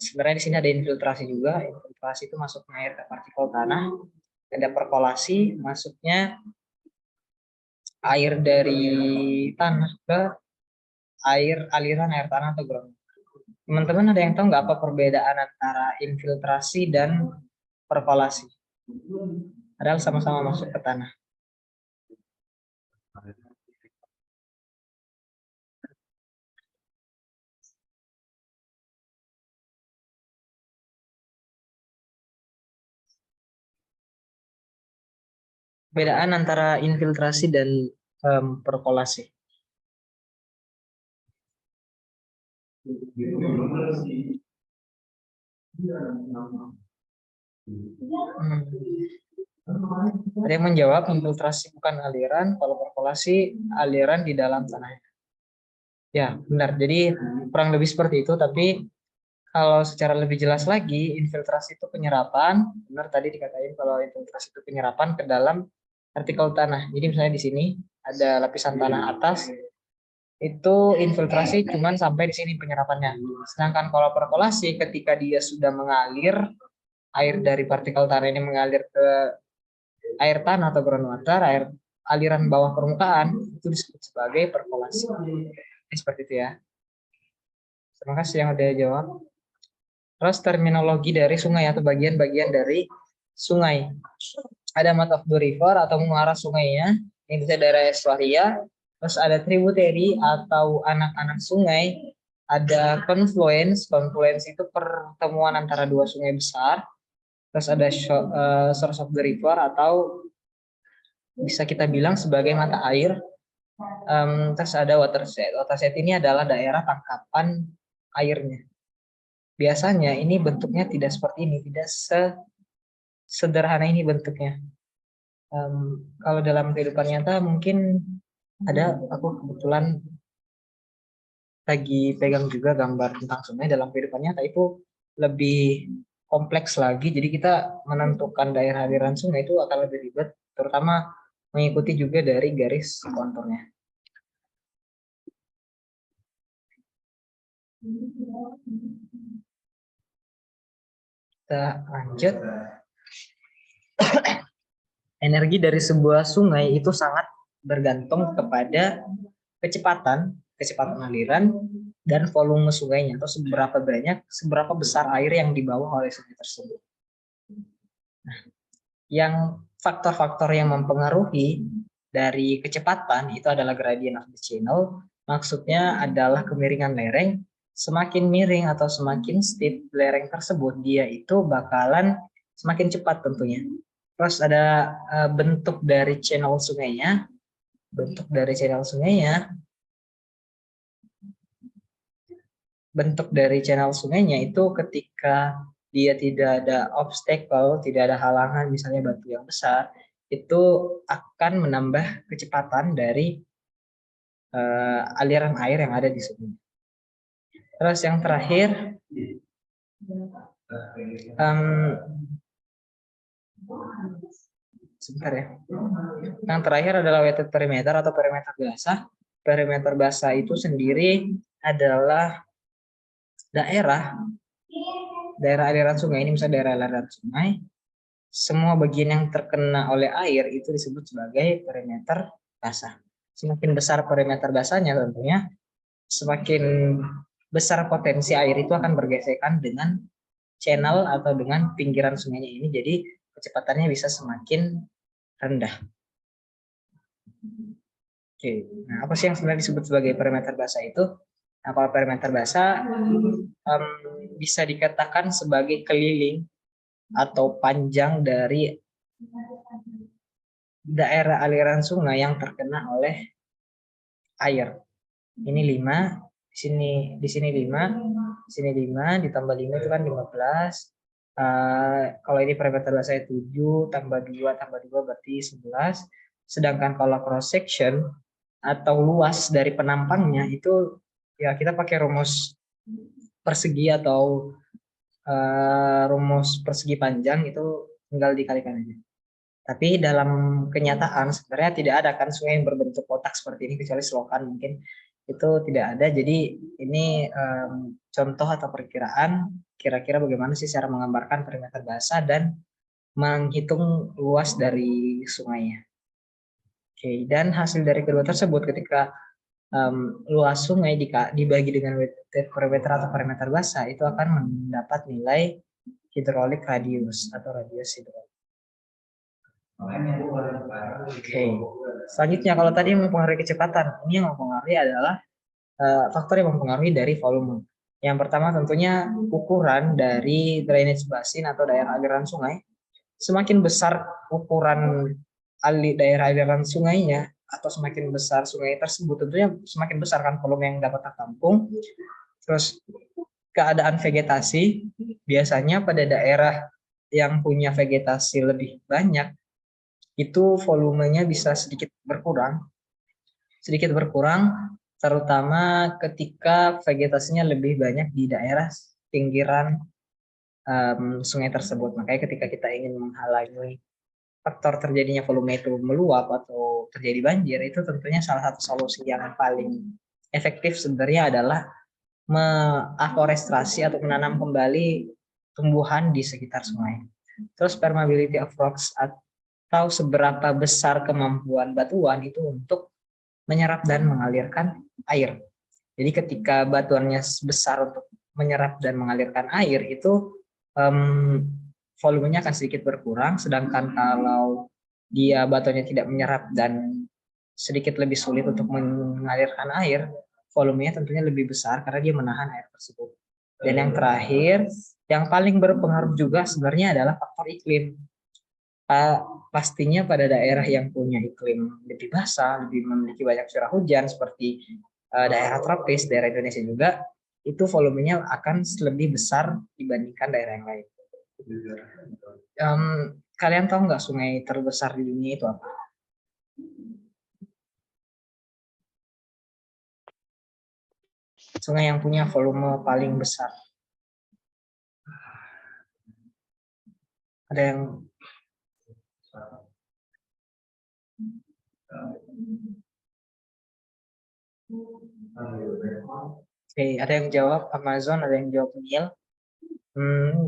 Sebenarnya di sini ada infiltrasi juga. Infiltrasi itu masuknya air ke partikel tanah. Ada perkolasi, masuknya air dari tanah ke aliran air tanah atau ground. Teman-teman ada yang tahu nggak apa perbedaan antara infiltrasi dan perkolasi? Padahal sama-sama masuk ke tanah. Perbedaan antara infiltrasi dan perkolasi. Ada yang menjawab infiltrasi bukan aliran, kalau perkolasi aliran di dalam tanah. Ya, benar. Jadi kurang lebih seperti itu, tapi kalau secara lebih jelas lagi, infiltrasi itu penyerapan. Benar tadi dikatain kalau infiltrasi itu penyerapan ke dalam partikel tanah. Jadi misalnya di sini ada lapisan tanah atas, itu infiltrasi cuman sampai di sini penyerapannya. Sedangkan kalau perkolasi ketika dia sudah mengalir, air dari partikel tanah ini mengalir ke air tanah atau groundwater, air aliran bawah permukaan, itu disebut sebagai perkolasi. Seperti itu ya. Terima kasih yang udah jawab. Terus terminologi dari sungai atau bagian-bagian dari sungai. Ada mouth of the river atau muara sungainya, yang bisa daerah estuaria. Terus ada tributary atau anak-anak sungai. Ada confluence, confluence itu pertemuan antara dua sungai besar. Terus ada source of the river atau bisa kita bilang sebagai mata air. Terus ada watershed. Watershed ini adalah daerah tangkapan airnya. Biasanya ini bentuknya tidak seperti ini, tidak sederhana ini bentuknya. Kalau dalam kehidupan nyata mungkin ada, aku kebetulan lagi pegang juga gambar tentang sungai dalam kehidupan nyata, itu lebih kompleks lagi. Jadi kita menentukan daerah aliran sungai itu akan lebih ribet, terutama mengikuti juga dari garis konturnya. Kita lanjut. Energi dari sebuah sungai itu sangat bergantung kepada kecepatan aliran dan volume sungainya, atau seberapa besar air yang dibawa oleh sungai tersebut. Nah, yang faktor-faktor yang mempengaruhi dari kecepatan itu adalah gradient of the channel. Maksudnya adalah kemiringan lereng. Semakin miring atau semakin steep lereng tersebut, dia itu bakalan semakin cepat tentunya. Terus ada bentuk dari channel sungainya. Bentuk dari channel sungainya itu ketika dia tidak ada obstacle, tidak ada halangan, misalnya batu yang besar, itu akan menambah kecepatan dari aliran air yang ada di sungai. Terus yang terakhir, sebentar ya. Yang terakhir adalah weighted perimeter atau perimeter basah. Perimeter basah itu sendiri adalah daerah aliran sungai. Ini misalnya daerah aliran sungai. Semua bagian yang terkena oleh air itu disebut sebagai perimeter basah. Semakin besar perimeter basahnya tentunya, semakin besar potensi air itu akan bergesekan dengan channel atau dengan pinggiran sungainya ini. Jadi kecepatannya bisa semakin rendah. Oke, nah apa sih yang sebenarnya disebut sebagai perimeter basah itu? Nah, kalau perimeter basah bisa dikatakan sebagai keliling atau panjang dari daerah aliran sungai yang terkena oleh air. Ini 5, di sini 5, di sini 5, ditambah 5 itu kan 15. Kalau ini perimeter basah 7, tambah 2 berarti 11. Sedangkan kalau cross section atau luas dari penampangnya itu ya kita pakai rumus persegi atau rumus persegi panjang, itu tinggal dikalikan aja. Tapi dalam kenyataan sebenarnya tidak ada kan sungai yang berbentuk kotak seperti ini, kecuali selokan mungkin, itu tidak ada. Jadi ini contoh atau perkiraan kira-kira bagaimana sih cara menggambarkan perimeter basah dan menghitung luas dari sungainya. Oke, dan hasil dari kedua tersebut ketika luas sungai dibagi dengan weighted perimeter atau perimeter basah, itu akan mendapat nilai hidrolik radius atau radius hidrolik. Oke. Selanjutnya kalau tadi mempengaruhi kecepatan, ini yang mempengaruhi adalah faktor yang mempengaruhi dari volume. Yang pertama tentunya ukuran dari drainage basin atau daerah aliran sungai. Semakin besar ukuran daerah aliran sungainya atau semakin besar sungai tersebut, tentunya semakin besar kan volume yang dapat tertampung. Terus keadaan vegetasi, biasanya pada daerah yang punya vegetasi lebih banyak itu volumenya bisa sedikit berkurang, terutama ketika vegetasinya lebih banyak di daerah pinggiran sungai tersebut. Makanya ketika kita ingin menghalangi faktor terjadinya volume itu meluap atau terjadi banjir, itu tentunya salah satu solusi yang paling efektif sebenarnya adalah afforestasi atau menanam kembali tumbuhan di sekitar sungai. Terus permeability of rocks atau seberapa besar kemampuan batuan itu untuk menyerap dan mengalirkan air. Jadi ketika batuannya besar untuk menyerap dan mengalirkan air itu volumenya akan sedikit berkurang, sedangkan kalau dia batuannya tidak menyerap dan sedikit lebih sulit untuk mengalirkan air, volumenya tentunya lebih besar karena dia menahan air tersebut. Dan yang terakhir, yang paling berpengaruh juga sebenarnya adalah faktor iklim. Pastinya pada daerah yang punya iklim lebih basah, lebih memiliki banyak curah hujan seperti daerah tropis, daerah Indonesia juga, itu volumenya akan lebih besar dibandingkan daerah yang lain. Kalian tahu nggak sungai terbesar di dunia itu apa? Sungai yang punya volume paling besar. Ada yang Oke, ada yang jawab Amazon, ada yang jawab Nil.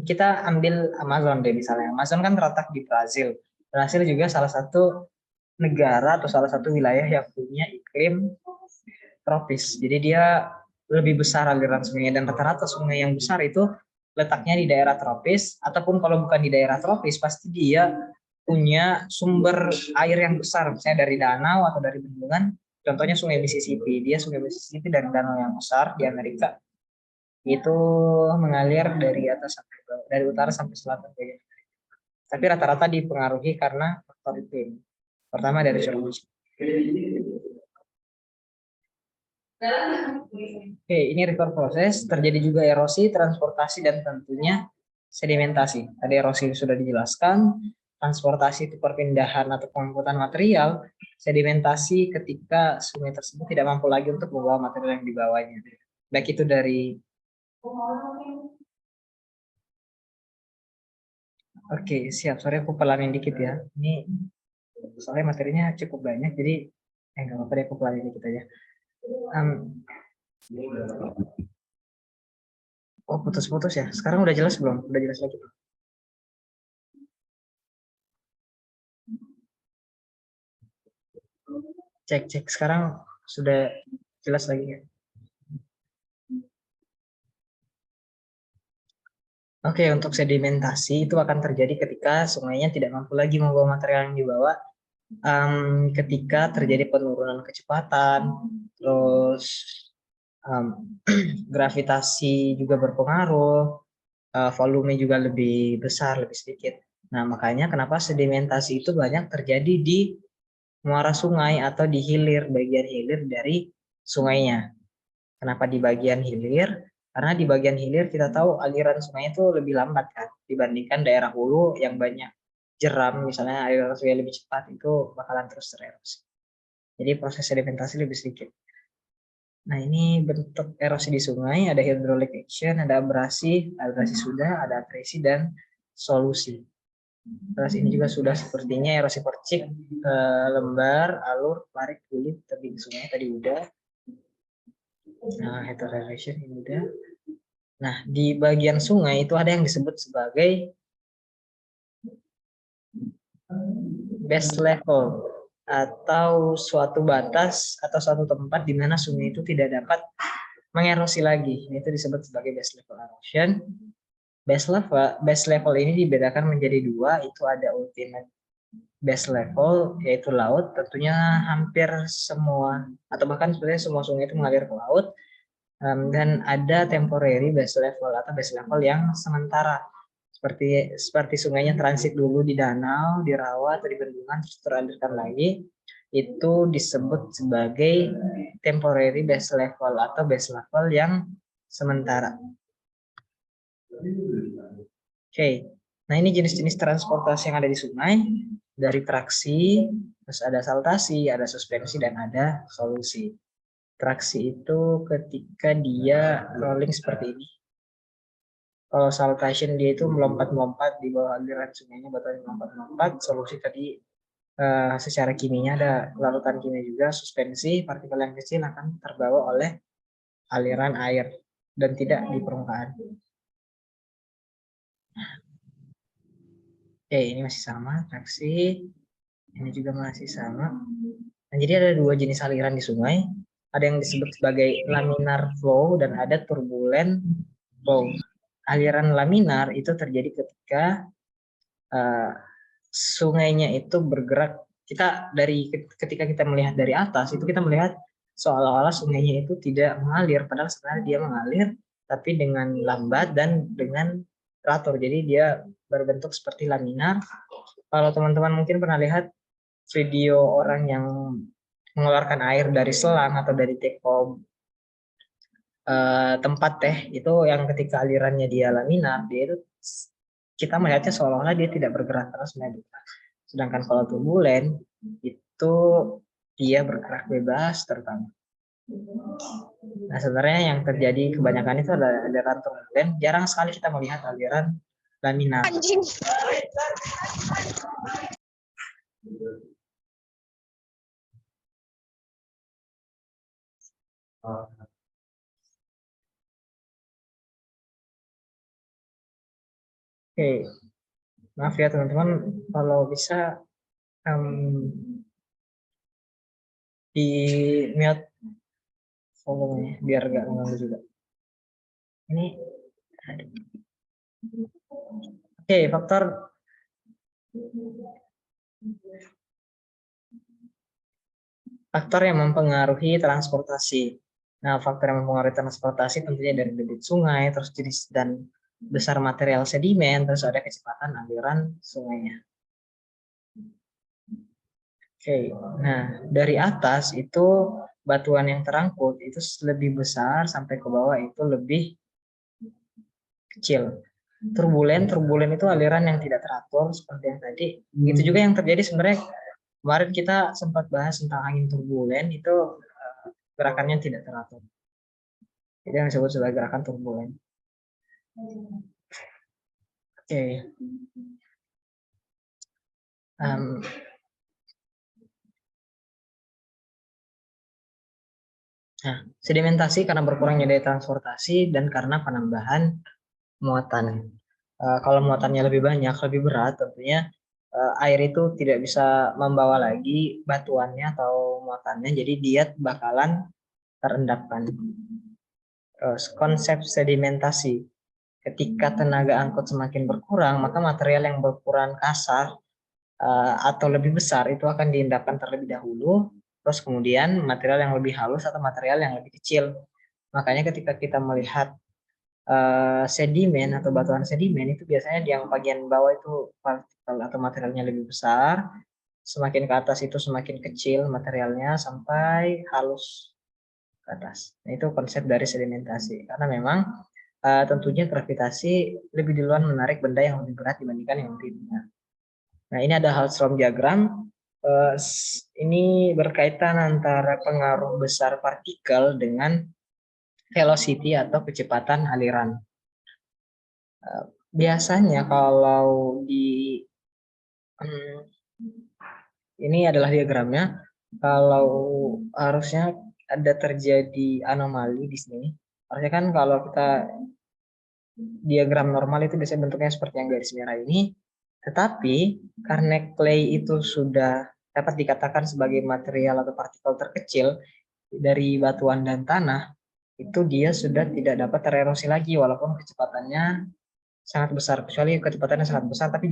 Kita ambil Amazon deh misalnya. Amazon kan terletak di Brazil. Brazil juga salah satu negara atau salah satu wilayah yang punya iklim tropis. Jadi dia lebih besar aliran sungainya, dan rata-rata sungai yang besar itu letaknya di daerah tropis, ataupun kalau bukan di daerah tropis pasti dia punya sumber air yang besar, misalnya dari danau atau dari bendungan. Contohnya Sungai Mississippi. Dia Sungai Mississippi dari danau yang besar di Amerika. Itu mengalir dari atas sampai bawah, dari utara sampai selatan. Tapi rata-rata dipengaruhi karena faktor iklim. Pertama dari curah hujan. Oke, ini river proses, terjadi juga erosi, transportasi, dan tentunya sedimentasi. Tadi erosi sudah dijelaskan, transportasi itu perpindahan atau pengangkutan material, sedimentasi ketika sungai tersebut tidak mampu lagi untuk membawa material yang dibawanya. Baik itu dari Oke, siap. Sorry aku pelanin dikit ya. Ini soalnya materinya cukup banyak, jadi nggak apa-apa deh, aku pelanin dikit aja. Oh, putus-putus ya. Sekarang udah jelas belum? Udah jelas lagi belum? Cek. Sekarang sudah jelas lagi ya? Oke, untuk sedimentasi itu akan terjadi ketika sungainya tidak mampu lagi membawa material yang dibawa, ketika terjadi penurunan kecepatan, terus gravitasi juga berpengaruh, volume juga lebih besar, lebih sedikit. Nah, makanya kenapa sedimentasi itu banyak terjadi di muara sungai atau di bagian hilir dari sungainya. Kenapa di bagian hilir? Karena di bagian hilir kita tahu aliran sungai itu lebih lambat kan dibandingkan daerah hulu yang banyak jeram, misalnya aliran sungai lebih cepat, itu bakalan terus tererosi. Jadi proses sedimentasi lebih sedikit. Nah, ini bentuk erosi di sungai, ada hydraulic action, ada abrasi sudah, ada atresi dan solusi. Terus ini juga sudah sepertinya erosi percik, lembar, alur, parit, kulit, tebing sungai tadi udah. Nah, heterogeneization ini udah. Nah, di bagian sungai itu ada yang disebut sebagai base level atau suatu batas atau suatu tempat di mana sungai itu tidak dapat mengerosi lagi. Itu disebut sebagai base level erosion. Base level ini dibedakan menjadi dua, itu ada ultimate base level yaitu laut, tentunya hampir semua atau bahkan sebenarnya semua sungai itu mengalir ke laut. Dan ada temporary base level atau base level yang sementara, seperti sungainya transit dulu di danau, di rawa atau di bendungan terus teralirkan lagi, itu disebut sebagai temporary base level atau base level yang sementara. Oke, nah ini jenis-jenis transportasi yang ada di sungai, dari traksi, terus ada saltasi, ada suspensi, dan ada solusi. Traksi itu ketika dia rolling seperti ini. Kalau saltation dia itu melompat-melompat di bawah aliran sungainya, batuan melompat-melompat. Solusi tadi secara kimianya ada larutan kimia juga, suspensi partikel yang kecil akan terbawa oleh aliran air dan tidak di permukaan. Oke, ini masih sama reaksi, ini juga masih sama. Nah, jadi ada dua jenis aliran di sungai, ada yang disebut sebagai laminar flow dan ada turbulent flow. Aliran laminar itu terjadi ketika sungainya itu bergerak. Ketika kita melihat dari atas itu kita melihat seolah-olah sungainya itu tidak mengalir, padahal sebenarnya dia mengalir tapi dengan lambat dan dengan teratur. Jadi dia berbentuk seperti laminar. Kalau teman-teman mungkin pernah lihat video orang yang mengeluarkan air dari selang atau dari teko tempat teh, itu yang ketika alirannya dia laminar, dia itu kita melihatnya seolah-olah dia tidak bergerak terus. Sedangkan kalau turbulen itu dia bergerak bebas terutama. Nah, sebenarnya yang terjadi kebanyakan itu adalah aliran turbulen. Jarang sekali kita melihat aliran laminar. Anjing. Oke, maaf ya teman-teman, kalau bisa di mute volumenya biar nggak mengganggu juga. Ini oke, faktor yang mempengaruhi transportasi. Nah, faktor yang mempengaruhi transportasi tentunya dari debit sungai, terus jenis dan besar material sedimen, terus ada kecepatan aliran sungainya. Oke, nah dari atas itu batuan yang terangkut itu lebih besar, sampai ke bawah itu lebih kecil. Turbulen itu aliran yang tidak teratur seperti yang tadi. Itu juga yang terjadi sebenarnya kemarin kita sempat bahas tentang angin turbulen, itu gerakannya tidak teratur. Jadi yang disebut sebagai gerakan turbulen. Oke. Nah, sedimentasi karena berkurangnya daya transportasi dan karena penambahan muatan. Kalau muatannya lebih banyak, lebih berat, tentunya air itu tidak bisa membawa lagi batuannya atau muatannya, jadi dia bakalan terendapkan. Terus konsep sedimentasi, ketika tenaga angkut semakin berkurang, maka material yang berukuran kasar atau lebih besar itu akan diendapkan terlebih dahulu, terus kemudian material yang lebih halus atau material yang lebih kecil. Makanya ketika kita melihat sedimen atau batuan sedimen itu biasanya yang bagian bawah itu partikel atau materialnya lebih besar, semakin ke atas itu semakin kecil materialnya sampai halus ke atas. Nah, itu konsep dari sedimentasi, karena memang tentunya gravitasi lebih duluan menarik benda yang lebih berat dibandingkan yang lebih ringan. Nah, ini ada Hallström diagram. Ini berkaitan antara pengaruh besar partikel dengan velocity atau kecepatan aliran. Biasanya kalau di ini adalah diagramnya, kalau harusnya ada terjadi anomali di sini. Harusnya kan kalau kita diagram normal itu biasanya bentuknya seperti yang garis merah ini, tetapi karena clay itu sudah dapat dikatakan sebagai material atau partikel terkecil dari batuan dan tanah, itu dia sudah tidak dapat tererosi lagi walaupun kecepatannya sangat besar, kecuali kecepatannya sangat besar, tapi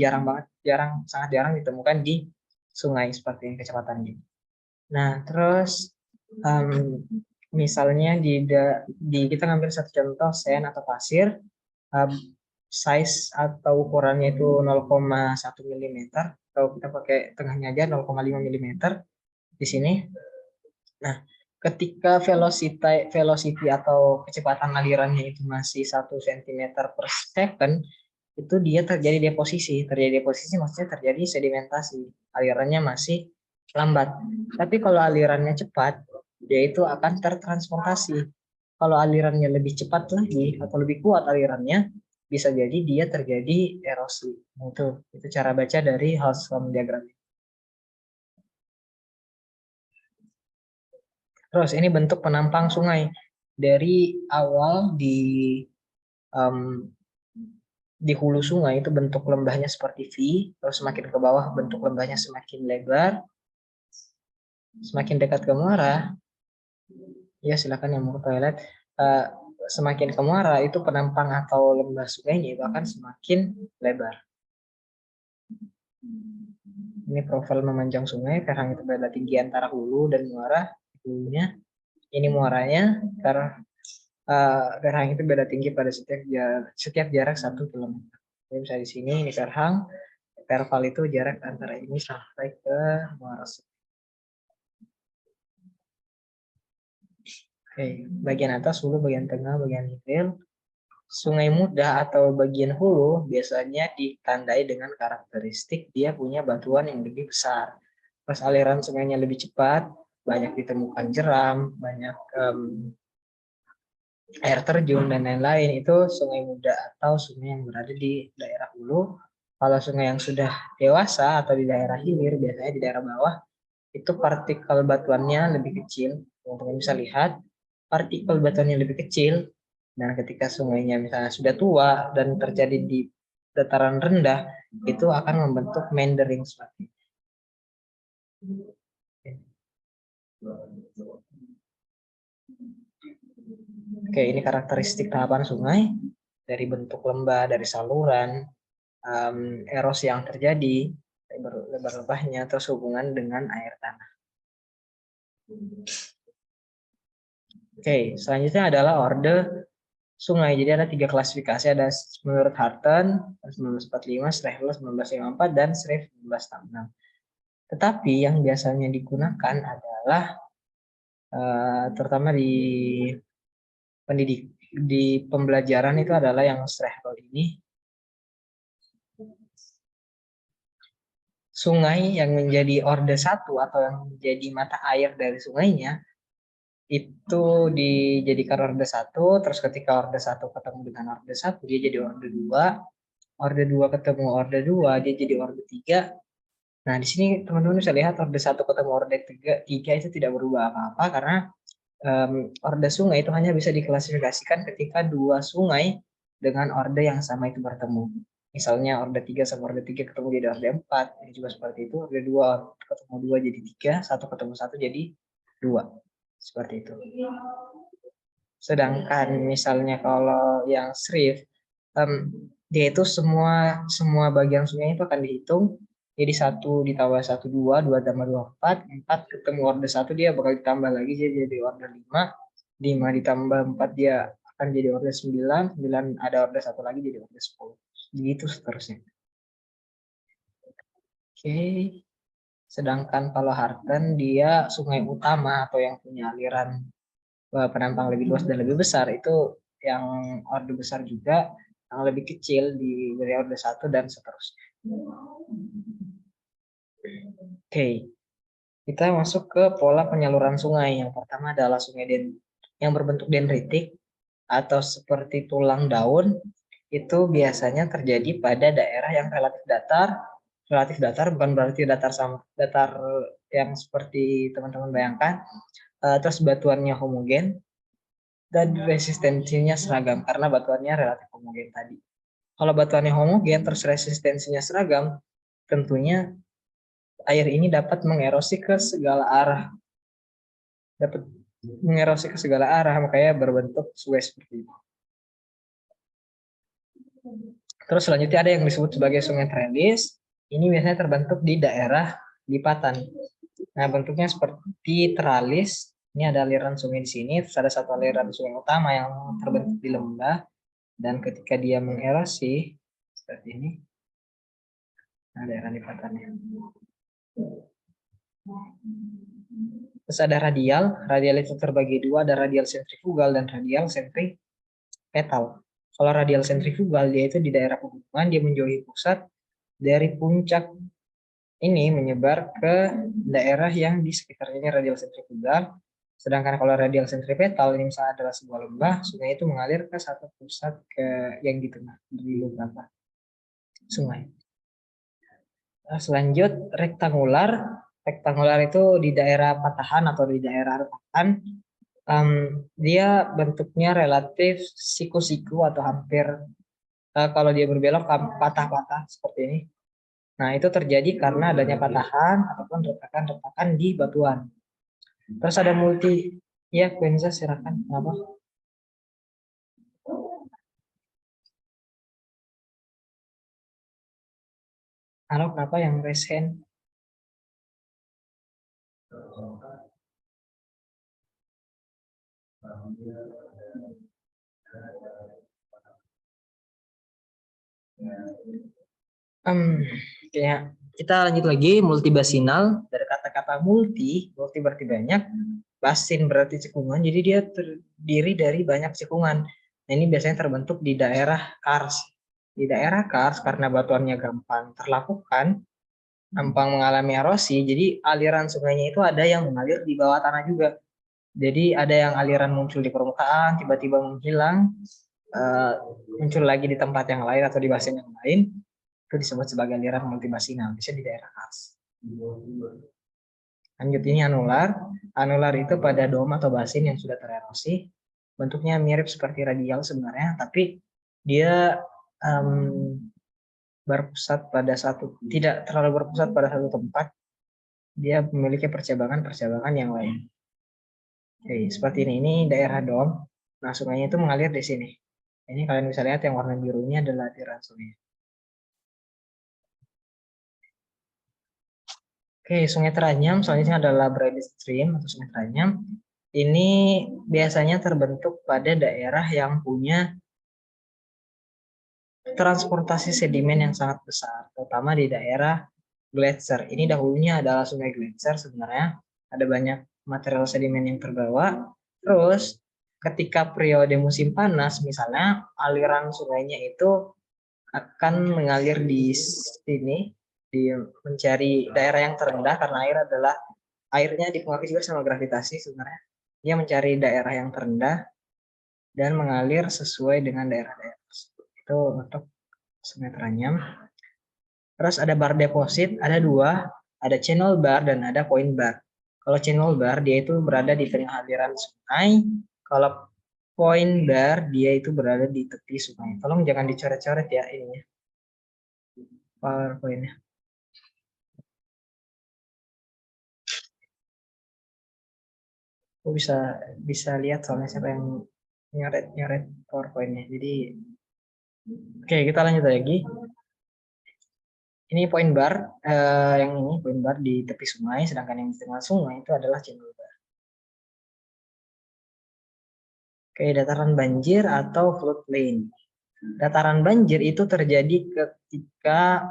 sangat jarang ditemukan di sungai seperti kecepatan ini. Nah, terus misalnya kita ngambil satu contoh sand atau pasir, size atau ukurannya itu 0,1 mm, atau kita pakai tengahnya aja 0,5 mm di sini. Nah, ketika velocity atau kecepatan alirannya itu masih 1 cm per second, itu dia terjadi deposisi. Terjadi deposisi maksudnya terjadi sedimentasi. Alirannya masih lambat. Tapi kalau alirannya cepat, dia itu akan tertransportasi. Kalau alirannya lebih cepat lagi atau lebih kuat alirannya, bisa jadi dia terjadi erosi. Itu cara baca dari Hallström diagram. Terus ini bentuk penampang sungai dari awal di hulu sungai itu bentuk lembahnya seperti V, terus semakin ke bawah bentuk lembahnya semakin lebar, semakin dekat ke muara, ya silakan yang mau ke toilet. Semakin ke muara itu penampang atau lembah sungainya itu akan semakin lebar. Ini profil memanjang sungai, karang itu berada tinggi antara hulu dan muara. Hulunya, ini muaranya, karang itu beda tinggi pada setiap jarak 1 kilometer. Jadi misalnya di sini ini karang, interval itu jarak antara ini sampai ke muara. Oke, bagian atas hulu, bagian tengah, bagian hilir. Sungai muda atau bagian hulu biasanya ditandai dengan karakteristik dia punya batuan yang lebih besar. Pas aliran sungainya lebih cepat, banyak ditemukan jeram, banyak air terjun dan lain-lain, itu sungai muda atau sungai yang berada di daerah hulu. Kalau sungai yang sudah dewasa atau di daerah hilir, biasanya di daerah bawah, itu partikel batuannya lebih kecil. Teman-teman bisa lihat, partikel batuannya lebih kecil, dan ketika sungainya misalnya sudah tua dan terjadi di dataran rendah, itu akan membentuk meandering seperti ini. Oke, ini karakteristik tahapan sungai dari bentuk lembah, dari saluran, erosi yang terjadi, lebar lebahnya, terus hubungan dengan air tanah. Oke, selanjutnya adalah orde sungai. Jadi ada 3 klasifikasi, ada menurut Harten 1945, Strehler 1954, dan Shreve 1966. Tetapi yang biasanya digunakan adalah terutama di pembelajaran itu adalah yang Strehler ini. Sungai yang menjadi orde 1 atau yang menjadi mata air dari sungainya itu dijadikan orde 1, terus ketika orde 1 ketemu dengan orde 1 dia jadi orde 2, orde 2 ketemu orde 2 dia jadi orde 3. Nah, di sini teman-teman bisa lihat orde 1 ketemu orde 3 itu tidak berubah apa-apa karena orde sungai itu hanya bisa diklasifikasikan ketika 2 sungai dengan orde yang sama itu bertemu. Misalnya orde 3 sama orde 3 ketemu jadi orde 4, ini juga seperti itu. Orde 2 ketemu 2 jadi 3, 1 ketemu 1 jadi 2. Seperti itu. Sedangkan misalnya kalau yang Shreve, dia itu semua bagian sungai itu akan dihitung. Jadi 1 ditambah 1 2, 2 tambah 2 4 ketemu orde 1 dia bakal ditambah lagi jadi orde 5, 5 ditambah 4 dia akan jadi orde 9, 9 ada orde 1 lagi jadi orde 10. Begitu seterusnya. Oke. Sedangkan kalau Harten dia sungai utama atau yang punya aliran penampang lebih luas dan lebih besar itu yang orde besar juga, yang lebih kecil dari orde 1 dan seterusnya. Oke, kita masuk ke pola penyaluran sungai. Yang pertama adalah sungai yang berbentuk dendritik atau seperti tulang daun. Itu biasanya terjadi pada daerah yang relatif datar. Relatif datar bukan berarti datar yang seperti teman-teman bayangkan. Terus batuannya homogen dan resistensinya seragam karena batuannya relatif homogen tadi. Kalau batuannya homogen terus resistensinya seragam, tentunya air ini dapat mengerosi ke segala arah. Makanya berbentuk sungai seperti itu. Terus selanjutnya ada yang disebut sebagai sungai trendis. Ini biasanya terbentuk di daerah lipatan. Nah, bentuknya seperti teralis. Ini ada aliran sungai di sini, terus ada satu aliran sungai utama yang terbentuk di lembah. Dan ketika dia mengerosi seperti ini, nah daerah lipatannya. Terus ada radial itu terbagi dua, ada radial sentrifugal dan radial sentripetal. Kalau radial sentrifugal dia itu di daerah pegunungan, dia menjauhi pusat dari puncak ini menyebar ke daerah yang di sekitarnya radial sentrifugal. Sedangkan kalau radial sentripetal ini misalnya adalah sebuah lembah, sungai itu mengalir ke satu pusat yang di tengah dari beberapa sungai. Selanjut rektangular. Rektangular itu di daerah patahan atau di daerah retakan, dia bentuknya relatif siku-siku atau hampir kalau dia berbelok patah-patah seperti ini. Nah, itu terjadi karena adanya patahan ataupun retakan-retakan di batuan. Terus ada multi, ya Quenza silakan. Kenapa? Halo, kenapa yang raise hand? Ya, kita lanjut lagi multibasinal. Dari kata-kata multi berarti banyak, basin berarti cekungan, jadi dia terdiri dari banyak cekungan. Nah, ini biasanya terbentuk di daerah kars. Di daerah kars karena batuannya gampang terlakukan, gampang mengalami erosi, jadi aliran sungainya itu ada yang mengalir di bawah tanah juga. Jadi ada yang aliran muncul di permukaan, tiba-tiba menghilang, muncul lagi di tempat yang lain atau di basin yang lain, itu disebut sebagai aliran multibasinal, bisa di daerah kars. Lanjut, ini anular. Anular itu pada dom atau basin yang sudah tererosi. Bentuknya mirip seperti radial sebenarnya, tapi dia berpusat pada tidak terlalu berpusat pada satu tempat. Dia memiliki percabangan-percabangan yang lain. Oke, seperti ini. Ini daerah dom. Nah, sungainya itu mengalir di sini. Ini kalian bisa lihat yang warna biru ini adalah aliran sungai. Oke, Sungai Teranyam selanjutnya adalah Brady Stream atau Sungai Teranyam. Ini biasanya terbentuk pada daerah yang punya transportasi sedimen yang sangat besar, terutama di daerah gletser. Ini dahulunya adalah sungai gletser sebenarnya. Ada banyak material sedimen yang terbawa. Terus ketika periode musim panas, misalnya aliran sungainya itu akan mengalir di sini, di mencari daerah yang terendah karena airnya dipengaruhi juga sama gravitasi sebenarnya. Dia mencari daerah yang terendah dan mengalir sesuai dengan daerah-daerah tersebut. Itu untuk Sungai Teranyam. Terus ada bar deposit, ada dua, ada channel bar dan ada point bar. Kalau channel bar dia itu berada di tengah aliran sungai, kalau point bar dia itu berada di tepi sungai. Tolong jangan dicoret-coret ya ininya. PowerPoint-nya. Aku bisa lihat soalnya siapa yang nyoret PowerPoint-nya. Jadi oke, kita lanjut lagi. Ini point bar, yang ini point bar di tepi sungai, sedangkan yang di tengah sungai itu adalah channel bar. Oke, dataran banjir atau floodplain. Dataran banjir itu terjadi ketika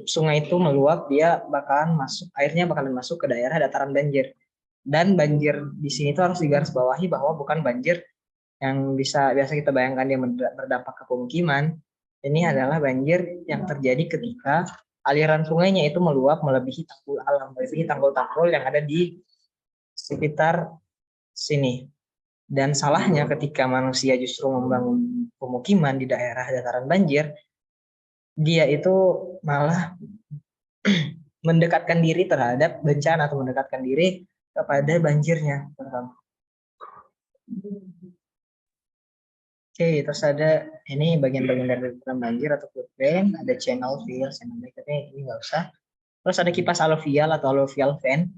sungai itu meluap, airnya bakalan masuk ke daerah dataran banjir. Dan banjir di sini itu harus digarisbawahi bahwa bukan banjir yang biasa kita bayangkan dia berdampak ke pemukiman. Ini adalah banjir yang terjadi ketika aliran sungainya itu meluap melebihi tanggul alam, melebihi tanggul-tanggul yang ada di sekitar sini. Dan salahnya ketika manusia justru membangun pemukiman di daerah dataran banjir, dia itu malah mendekatkan diri terhadap bencana atau mendekatkan diri kepada banjirnya. Oke, terus ada ini bagian-bagian dari dataran banjir atau floodplain, ada channel bank, tapi ini nggak usah. Terus ada kipas aluvial atau alluvial fan,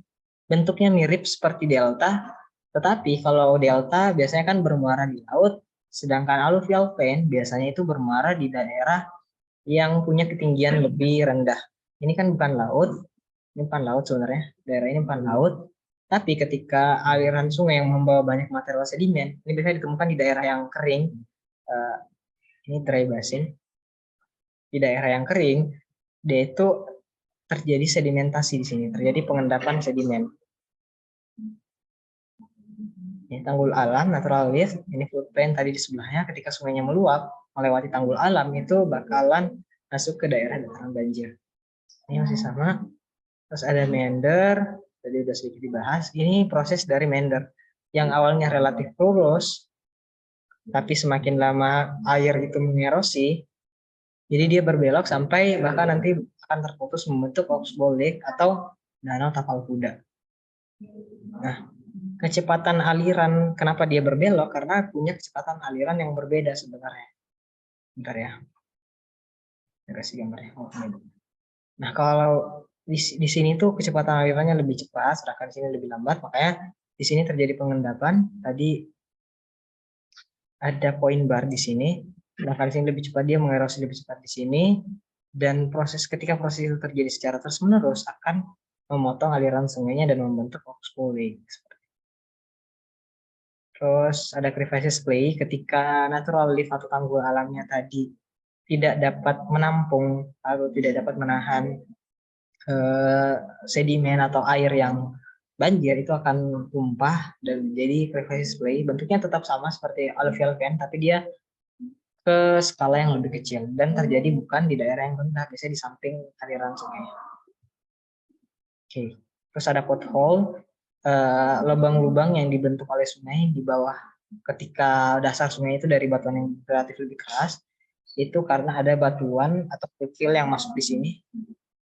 bentuknya mirip seperti delta, tetapi kalau delta biasanya kan bermuara di laut, sedangkan alluvial fan biasanya itu bermuara di daerah yang punya ketinggian lebih rendah. Ini kan bukan laut, sebenarnya, daerah ini bukan laut, tapi ketika aliran sungai yang membawa banyak material sedimen, ini biasanya ditemukan di daerah yang kering, ini dry basin, di daerah yang kering, dia itu terjadi sedimentasi di sini, terjadi pengendapan sedimen. Ini tanggul alam, natural lift, ini floodplain tadi di sebelahnya, ketika sungainya meluap, melewati tanggul alam, itu bakalan masuk ke daerah dataran banjir. Ini masih sama. Terus ada meander, tadi udah sedikit dibahas. Ini proses dari meander yang awalnya relatif lurus, tapi semakin lama air itu mengerosi, Jadi dia berbelok sampai bahkan nanti akan terputus membentuk Oxbow Lake atau Danau Tapal Kuda. Nah, kecepatan aliran, kenapa dia berbelok? Karena punya kecepatan aliran yang berbeda sebenarnya. Bentar ya. Kasih gambarnya. Oh, ini. Nah, kalau di sini tuh kecepatan alirannya lebih cepat, sedangkan di sini lebih lambat, makanya di sini terjadi pengendapan. Tadi ada poin bar di sini, sedangkan di sini lebih cepat, dia mengerosi lebih cepat di sini, dan ketika proses itu terjadi secara terus-menerus akan memotong aliran sungainya dan membentuk oxbow lake. Terus ada crevasse clay, ketika natural lift atau tanggul alamnya tadi tidak dapat menampung atau tidak dapat menahan sedimen atau air yang banjir, itu akan tumpah dan jadi crevasse clay. Bentuknya tetap sama seperti alluvial vent, tapi dia ke skala yang lebih kecil dan terjadi bukan di daerah yang rendah, biasanya di samping aliran sungai. Oke, terus ada pothole, lubang-lubang yang dibentuk oleh sungai di bawah ketika dasar sungai itu dari batuan yang relatif lebih keras, itu karena ada batuan atau kerikil yang masuk di sini.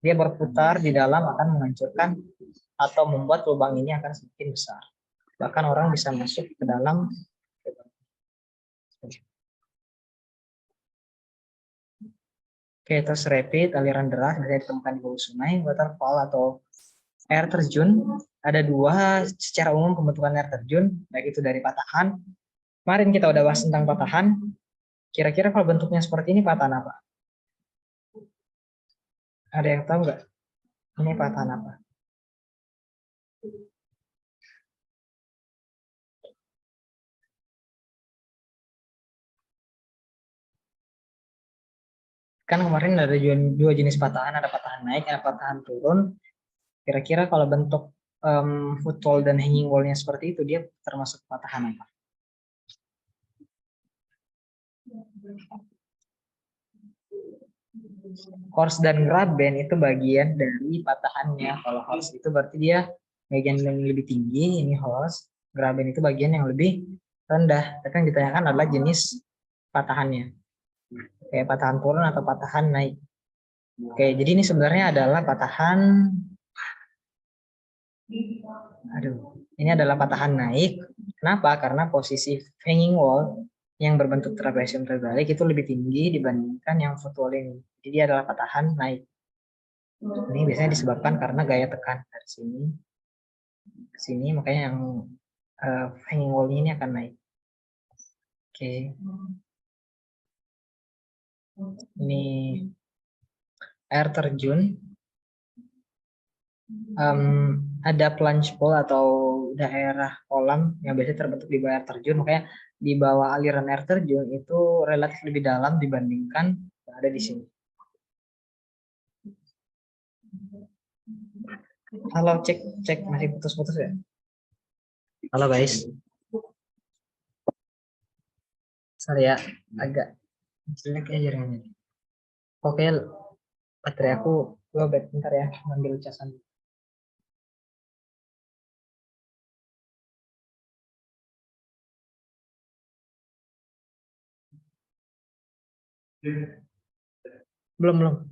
Dia berputar di dalam akan menghancurkan atau membuat lubang ini akan semakin besar. Bahkan orang bisa masuk ke dalam. Oke, terus rapid, aliran deras biasanya ditemukan di bawah sungai. Waterfall atau air terjun, ada dua secara umum pembentukan air terjun, baik itu dari patahan. Kemarin kita udah bahas tentang patahan. Kira-kira kalau bentuknya seperti ini patahan apa? Ada yang tahu nggak? Ini patahan apa? Kan kemarin ada dua jenis patahan, ada patahan naik, ada patahan turun. Kira-kira kalau bentuk footwall dan hanging wall-nya seperti itu, dia termasuk patahan apa? Horse dan graben itu bagian dari patahannya. Kalau horse itu berarti dia bagian yang lebih tinggi, ini horse. Graben itu bagian yang lebih rendah. Tapi yang ditanyakan adalah jenis patahannya. Kayak patahan turun atau patahan naik. Oke, jadi ini sebenarnya adalah patahan. Aduh, ini adalah patahan naik. Kenapa? Karena posisi hanging wall yang berbentuk trapesium terbalik itu lebih tinggi dibandingkan yang footwall ini. Jadi dia adalah patahan naik. Ini biasanya disebabkan karena gaya tekan dari sini ke sini, makanya yang hanging wall ini akan naik. Oke. Ini air terjun. Ada plunge pool atau daerah kolam yang biasanya terbentuk di bawah air terjun, makanya di bawah aliran air terjun itu relatif lebih dalam dibandingkan yang ada di sini. Halo, cek masih putus-putus ya? Halo guys, sorry ya, agak jelek ya jaringannya. Oke, baterai aku lowbat, bentar ya, ngambil casan. Belum.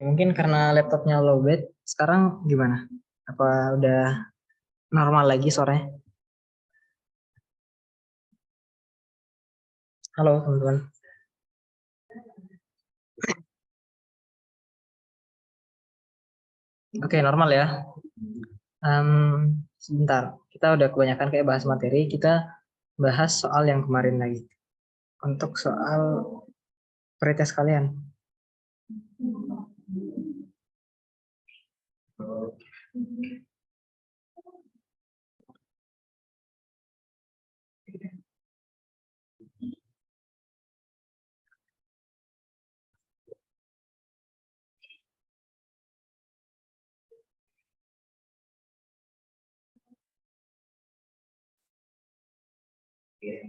Mungkin karena laptopnya lowbat, sekarang gimana? Apa udah normal lagi sore? Halo teman-teman. Oke, normal ya. Sebentar, kita udah kebanyakan kayak bahas materi, kita bahas soal yang kemarin lagi. Untuk soal pretest kalian. Ini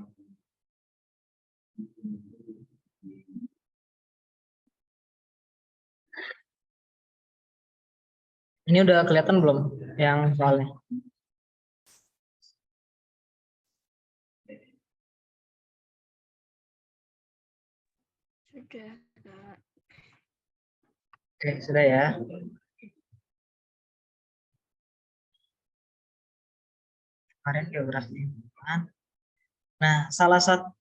udah kelihatan belum yang soalnya? Sudah, Kak. Oke, sudah ya. Kemarin geografi. Nah,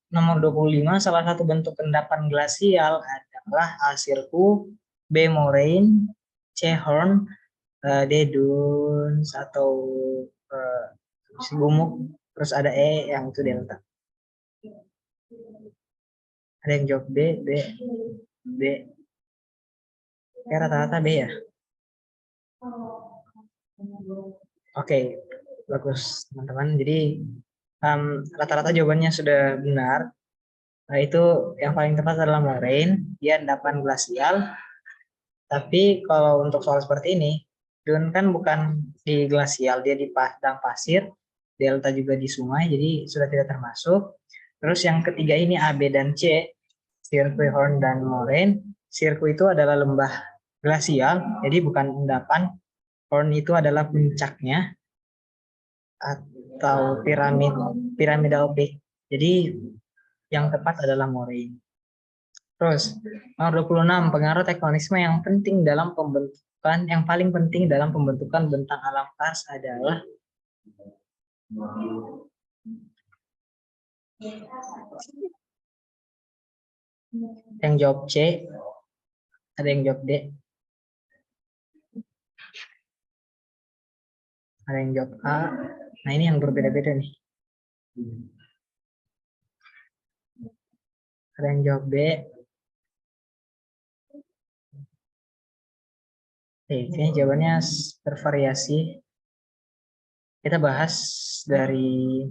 nomor 25, salah satu bentuk endapan glasial adalah A. sirku, B. moraine, C. horn, D. dunes atau gumuk, terus ada E yang itu delta. Ada yang jawab B. Rata-rata B ya. Oke, bagus teman-teman. Jadi rata-rata jawabannya sudah benar. Nah, itu yang paling tepat adalah moraine, dia endapan glasial. Tapi kalau untuk soal seperti ini, dune kan bukan di glasial, dia di padang pasir, delta juga di sungai, jadi sudah tidak termasuk. Terus yang ketiga ini A, B, dan C, sirkuit horn dan moraine. Sirkuit itu adalah lembah glasial, jadi bukan endapan. Horn itu adalah puncaknya atau piramidal peak. Jadi yang tepat adalah moraine. Terus, nomor 26, pengaruh tektonisme yang penting dalam pembentukan, yang paling penting dalam pembentukan bentang alam kars adalah yang jawab C, ada yang jawab D, ada yang jawab A. Nah, ini yang berbeda-beda nih. Ada yang jawab B. Kayaknya jawabannya bervariasi. Kita bahas dari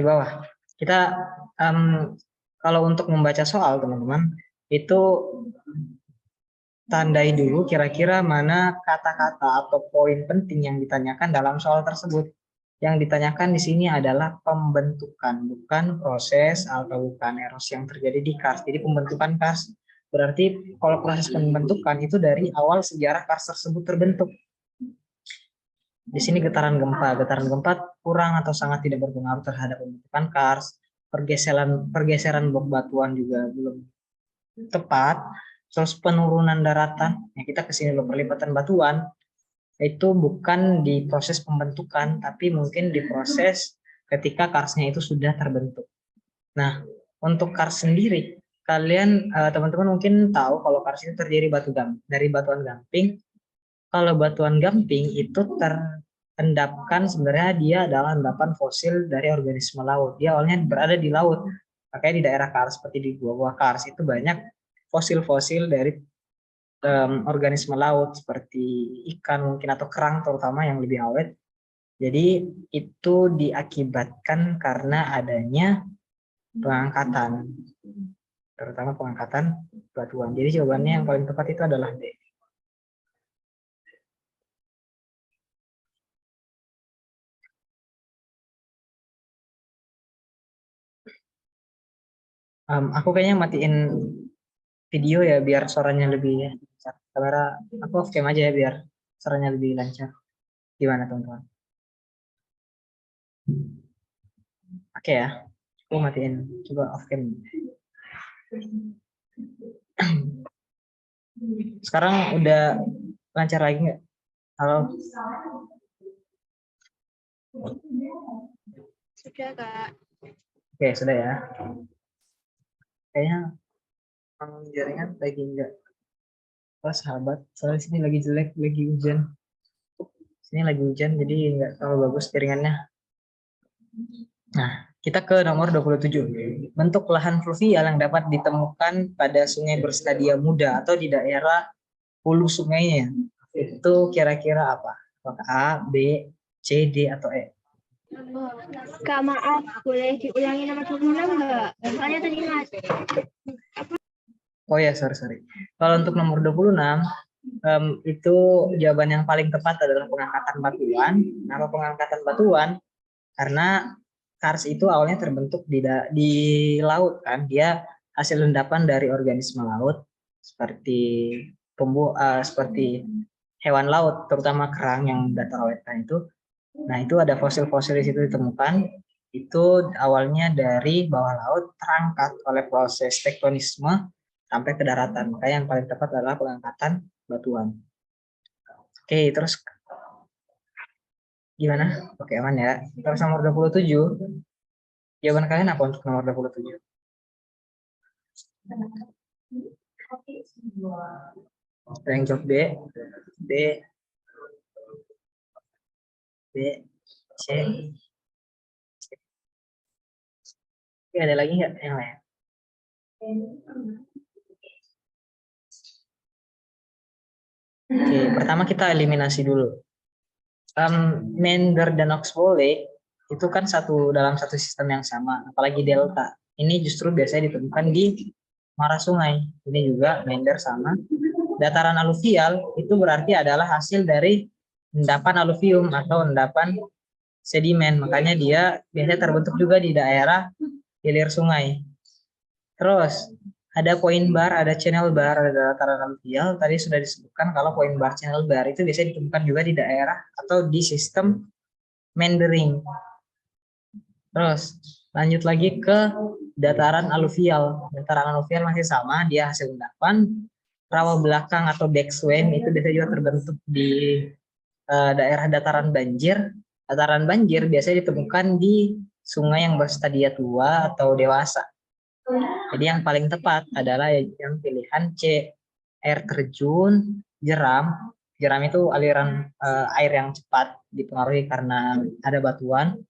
bawah. Kita kalau untuk membaca soal teman-teman itu tandai dulu kira-kira mana kata-kata atau poin penting yang ditanyakan dalam soal tersebut. Yang ditanyakan di sini adalah pembentukan, bukan proses atau bukan erosi yang terjadi di kars. Jadi pembentukan kars berarti kalau proses pembentukan itu dari awal sejarah kars tersebut terbentuk. Di sini getaran gempa kurang atau sangat tidak berpengaruh terhadap pembentukan kars. Pergeseran blok batuan juga belum tepat. Terus penurunan daratan, ya kita kesini loh, perlipatan batuan itu bukan di proses pembentukan, tapi mungkin di proses ketika karsnya itu sudah terbentuk. Nah, untuk kars sendiri, kalian teman-teman mungkin tahu kalau kars itu terdiri dari batuan gamping. Kalau batuan gamping itu terendapkan sebenarnya dia adalah endapan fosil dari organisme laut. Dia awalnya berada di laut. Makanya di daerah kars seperti di gua-gua kars itu banyak fosil-fosil dari organisme laut seperti ikan mungkin atau kerang terutama yang lebih awet. Jadi itu diakibatkan karena adanya pengangkatan, terutama pengangkatan batuan. Jadi jawabannya yang paling tepat itu adalah D. Aku kayaknya matiin video ya biar suaranya lebih lancar. Kamera aku off cam aja ya biar suaranya lebih lancar. Gimana teman-teman? Oke ya, aku matiin. Coba off cam. Sekarang udah lancar lagi nggak? Halo? Sudah, Kak. Oke, sudah ya. Kayaknya jaringan lagi enggak pas sahabat. Soalnya sini lagi jelek, lagi hujan. Sini lagi hujan, jadi nggak terlalu bagus jaringannya. Nah, kita ke nomor 27. Bentuk lahan fluvial yang dapat ditemukan pada sungai berstadia muda atau di daerah hulu sungainya. Itu kira-kira apa? Apakah A, B, C, D, atau E? Kak, maaf, boleh diulangi nomor 26 enggak? Soalnya tadi mas. Oh ya, sorry. Kalau untuk nomor 26, itu jawaban yang paling tepat adalah pengangkatan batuan. Nama pengangkatan batuan Karena kars itu awalnya terbentuk di laut kan, dia hasil endapan dari organisme laut seperti seperti hewan laut, terutama kerang yang datar wetan itu. Nah, itu ada fosil-fosil di situ ditemukan. Itu awalnya dari bawah laut terangkat oleh proses tektonisme sampai ke daratan. Makanya yang paling tepat adalah pengangkatan batuan. Oke, terus gimana? Oke, aman ya. Terus nomor 27. Jawaban kalian apa untuk nomor 27? Ada yang jawab B, B, B, C. Oke, ada lagi nggak yang lain? Oke, pertama kita eliminasi dulu. Meander dan Oxbow itu kan dalam satu sistem yang sama, apalagi delta. Ini justru biasanya ditemukan di muara sungai. Ini juga meander sama. Dataran aluvial itu berarti adalah hasil dari endapan aluvium atau endapan sedimen. Makanya dia biasanya terbentuk juga di daerah hilir sungai. Terus ada point bar, ada channel bar, ada dataran aluvial. Tadi sudah disebutkan kalau point bar, channel bar itu biasanya ditemukan juga di daerah atau di sistem meandering. Terus lanjut lagi ke dataran aluvial. Dataran aluvial masih sama, dia hasil endapan. Rawa belakang atau backswing itu biasanya juga terbentuk di daerah dataran banjir. Dataran banjir biasanya ditemukan di sungai yang berstadia tua atau dewasa. Jadi yang paling tepat adalah yang pilihan C, air terjun, jeram. Jeram itu aliran air yang cepat dipengaruhi karena ada batuan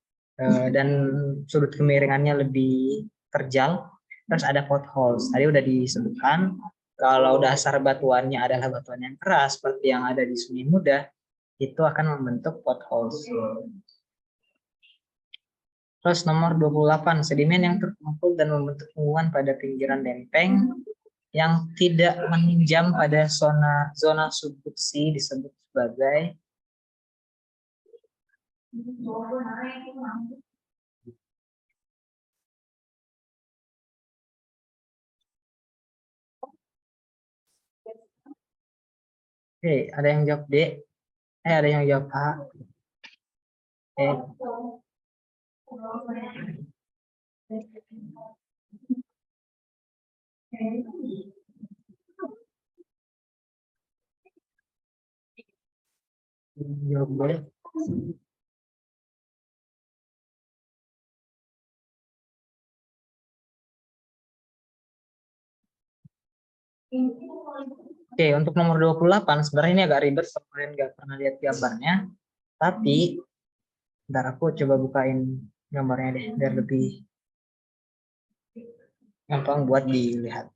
dan sudut kemiringannya lebih terjal. Terus ada potholes. Tadi udah disebutkan kalau dasar batuannya adalah batuan yang keras seperti yang ada di Sungai Muda, itu akan membentuk potholes. Terus nomor 28, sedimen yang terkumpul dan membentuk unggungan pada pinggiran lempeng yang tidak menunjam pada zona subduksi disebut sebagai Oke, ada yang jawab D. Ada yang jawab A. Jawab B. Oke, untuk nomor 28 sebenarnya ini agak ribet kalau kalian nggak pernah lihat gambarnya. Tapi ntar aku coba bukain gambarnya deh biar lebih gampang buat dilihat.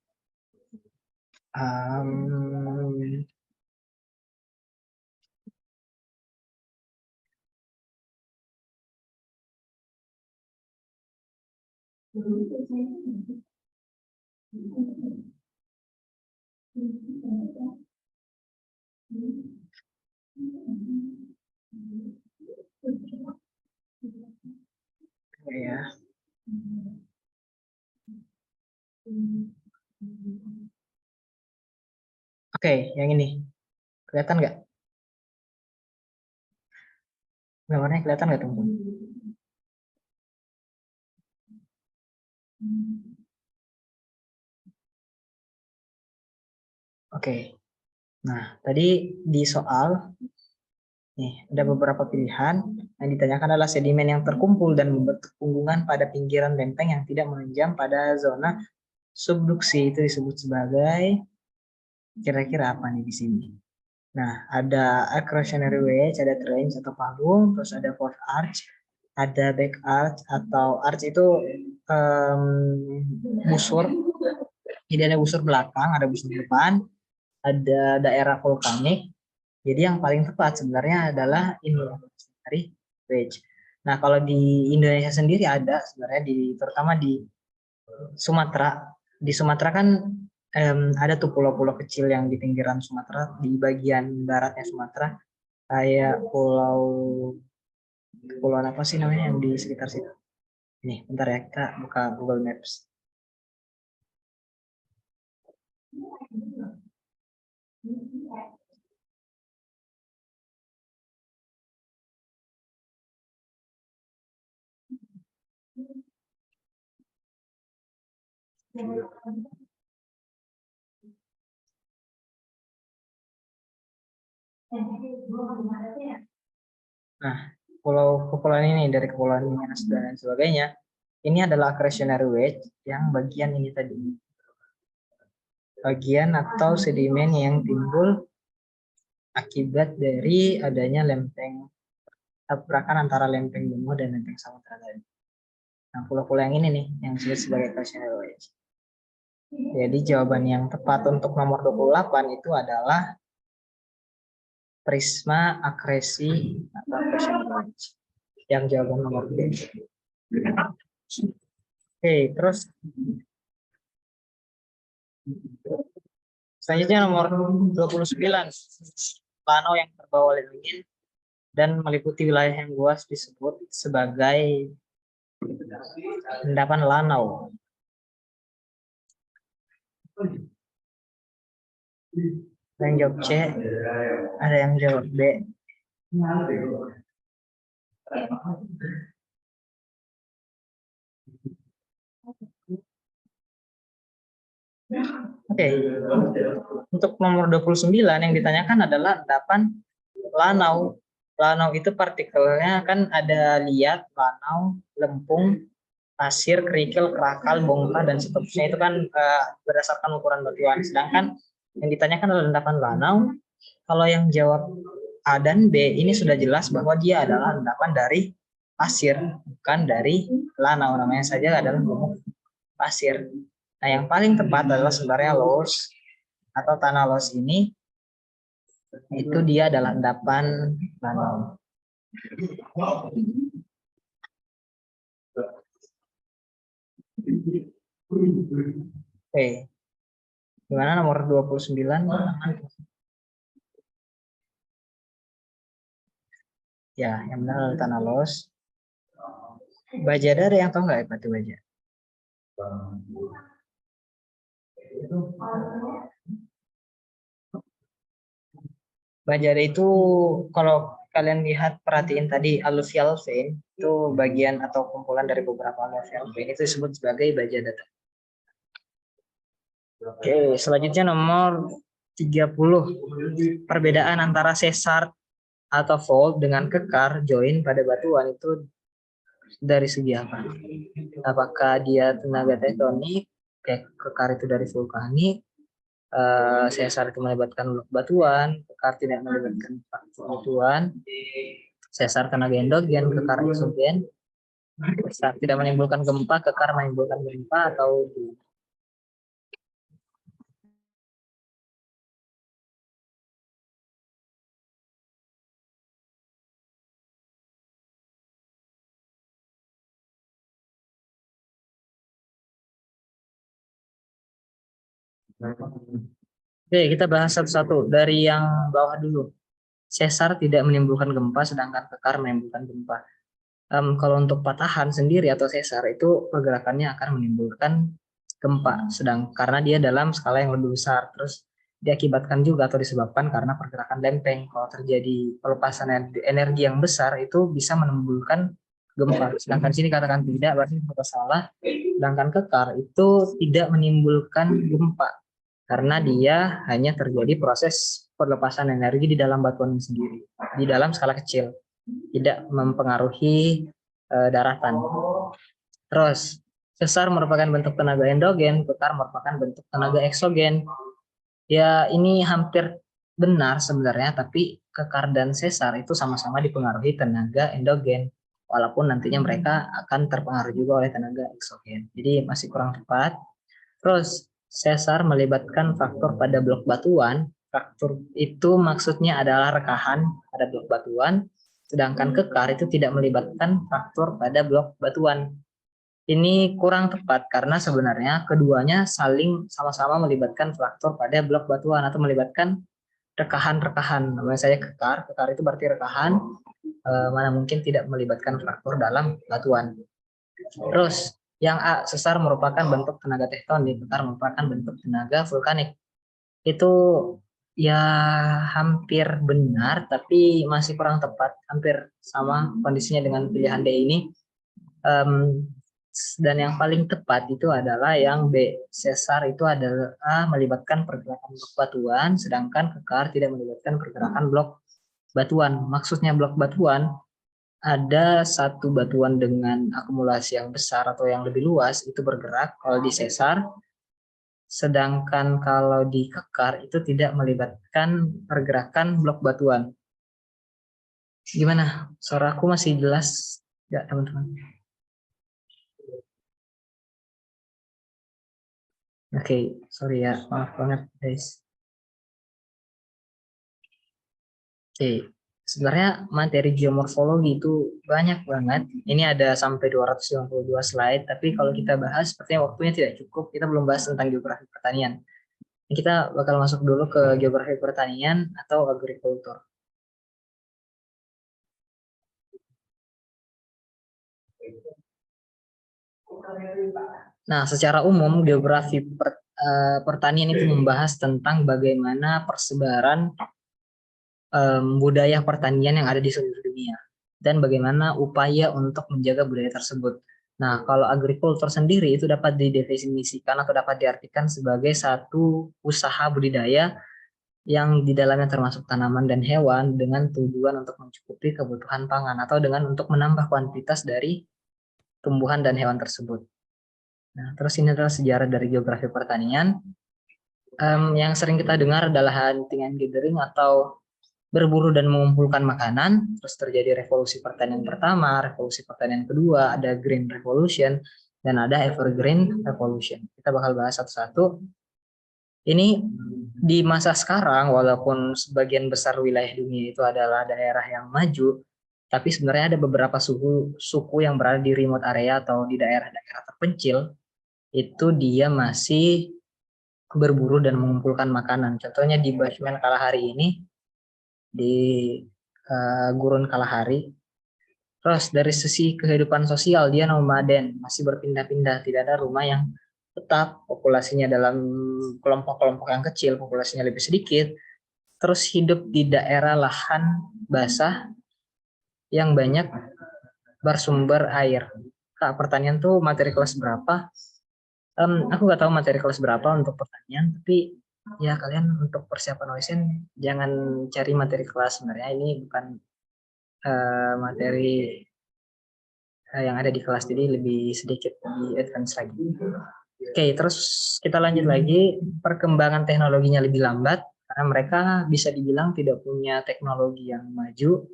Ya. Oke, yang ini kelihatan nggak? Gambarnya kelihatan nggak teman-teman? Oke. Nah, tadi di soal nih ada beberapa pilihan yang ditanyakan adalah sedimen yang terkumpul dan membentuk unggungan pada pinggiran lempeng yang tidak menunjam pada zona subduksi, itu disebut sebagai kira-kira apa nih di sini? Nah, ada accretionary wedge, ada trench atau palung, terus ada forward arch, ada back arch atau arch itu busur. Jadi ada busur belakang, ada busur depan, ada daerah vulkanik. Jadi yang paling tepat sebenarnya adalah ini dari wedge. Nah, kalau di Indonesia sendiri ada sebenarnya terutama di Sumatera. Di Sumatera kan ada tuh pulau-pulau kecil yang di pinggiran Sumatera, di bagian baratnya Sumatera, kayak Pulau Kepulauan apa sih namanya yang di sekitar situ? Ini, bentar ya, kita buka Google Maps. Nah, kepulauan ini dari Kepulauan Miangas dan lain sebagainya, ini adalah accretionary wedge yang bagian ini tadi. Bagian atau sedimen yang timbul akibat dari adanya lempeng, tabrakan antara lempeng benua dan lempeng samudra tadi. Nah, pulau-pulau yang ini nih yang disebut sebagai accretionary wedge. Jadi jawaban yang tepat untuk nomor 28 itu adalah prisma akresi atau accretionary wedge. Yang jawaban nomor B. Oke, terus selanjutnya nomor 29. Danau yang terbawa oleh angin dan meliputi wilayah yang luas disebut sebagai endapan lanau. Ada yang jawab C, ada yang jawab B. Oke. Untuk nomor 29 yang ditanyakan adalah endapan lanau. Lanau itu partikelnya kan ada liat, lanau, lempung, pasir, kerikil, kerakal, bongkah, dan seterusnya itu kan berdasarkan ukuran batuan. Sedangkan yang ditanyakan adalah endapan lanau. Kalau yang jawab A dan B ini sudah jelas bahwa dia adalah endapan dari pasir, bukan dari lanau. Namanya saja adalah gumuk pasir. Nah, yang paling tepat adalah sebenarnya loess atau tanah loess ini itu dia adalah endapan lanau. Oke. Gimana nomor 29? Ya, yang benar adalah tanah loess. Bajada ada yang tahu nggak batu baja? Bajada itu kalau kalian lihat perhatiin tadi alluvial vein itu bagian atau kumpulan dari beberapa alluvial vein itu disebut sebagai bajada. Oke, selanjutnya nomor 30. Perbedaan antara sesar atau fault dengan kekar join pada batuan itu dari segi apa? Apakah dia tenaga tektonik, kekar itu dari vulkanik, sesar itu melibatkan batuan, kekar tidak melibatkan batuan, sesar tenaga endogen, kekar eksogen, sesar tidak menimbulkan gempa, kekar menimbulkan gempa, atau Oke, kita bahas satu-satu dari yang bawah dulu. Sesar tidak menimbulkan gempa, sedangkan kekar menimbulkan gempa. Kalau untuk patahan sendiri atau sesar itu pergerakannya akan menimbulkan gempa, sedang karena dia dalam skala yang lebih besar. Terus diakibatkan juga atau disebabkan karena pergerakan lempeng. Kalau terjadi pelepasan energi yang besar itu bisa menimbulkan gempa. Sedangkan sini katakan tidak, berarti kita salah. Sedangkan kekar itu tidak menimbulkan gempa karena dia hanya terjadi proses pelepasan energi di dalam batuan sendiri, di dalam skala kecil, tidak mempengaruhi daratan. Terus, sesar merupakan bentuk tenaga endogen, kekar merupakan bentuk tenaga eksogen. Ya, ini hampir benar sebenarnya, tapi kekar dan sesar itu sama-sama dipengaruhi tenaga endogen, walaupun nantinya mereka akan terpengaruh juga oleh tenaga eksogen. Jadi masih kurang tepat. Terus, sesar melibatkan fraktur pada blok batuan. Fraktur itu maksudnya adalah rekahan pada blok batuan, sedangkan kekar itu tidak melibatkan fraktur pada blok batuan. Ini kurang tepat karena sebenarnya keduanya saling sama-sama melibatkan fraktur pada blok batuan atau melibatkan rekahan-rekahan. Namanya saya kekar itu berarti rekahan. mana mungkin tidak melibatkan fraktur dalam batuan. Terus yang A, sesar merupakan bentuk tenaga tektonik, kekar merupakan bentuk tenaga vulkanik. Itu ya hampir benar, tapi masih kurang tepat, hampir sama kondisinya dengan pilihan D ini. Dan yang paling tepat itu adalah yang B, sesar itu adalah melibatkan pergerakan blok batuan, sedangkan kekar tidak melibatkan pergerakan blok batuan. Maksudnya blok batuan, ada satu batuan dengan akumulasi yang besar atau yang lebih luas itu bergerak kalau di sesar, sedangkan kalau di kekar itu tidak melibatkan pergerakan blok batuan. Gimana? Suaraku masih jelas nggak, teman-teman? Oke, sorry ya, maaf banget guys. Oke. Sebenarnya materi geomorfologi itu banyak banget. Ini ada sampai 252 slide, tapi kalau kita bahas sepertinya waktunya tidak cukup. Kita belum bahas tentang geografi pertanian. Kita bakal masuk dulu ke geografi pertanian atau agrikultur. Nah, secara umum geografi pertanian itu membahas tentang bagaimana persebaran budaya pertanian yang ada di seluruh dunia dan bagaimana upaya untuk menjaga budaya tersebut. Nah, kalau agrikultur sendiri itu dapat didefinisikan atau dapat diartikan sebagai satu usaha budidaya yang di dalamnya termasuk tanaman dan hewan dengan tujuan untuk mencukupi kebutuhan pangan atau dengan untuk menambah kuantitas dari tumbuhan dan hewan tersebut. Nah, terus ini adalah sejarah dari geografi pertanian. Yang sering kita dengar adalah hunting and gathering atau berburu dan mengumpulkan makanan. Terus terjadi revolusi pertanian pertama, revolusi pertanian kedua, ada Green Revolution, dan ada Evergreen Revolution. Kita bakal bahas satu-satu. Ini di masa sekarang, walaupun sebagian besar wilayah dunia itu adalah daerah yang maju, tapi sebenarnya ada beberapa suku yang berada di remote area atau di daerah-daerah terpencil, itu dia masih berburu dan mengumpulkan makanan. Contohnya di Bashman Kalahari ini, di Gurun Kalahari. Terus dari sisi kehidupan sosial, dia nomaden, masih berpindah-pindah, tidak ada rumah yang tetap, populasinya dalam kelompok-kelompok yang kecil, populasinya lebih sedikit. Terus hidup di daerah lahan basah yang banyak bersumber air. Kak, pertanian tuh materi kelas berapa? Aku nggak tahu materi kelas berapa untuk pertanian, tapi ya kalian untuk persiapan OSN jangan cari materi kelas, sebenarnya ini bukan materi yang ada di kelas, jadi lebih sedikit lebih advance lagi. Oke, terus kita lanjut lagi. Perkembangan teknologinya lebih lambat karena mereka bisa dibilang tidak punya teknologi yang maju,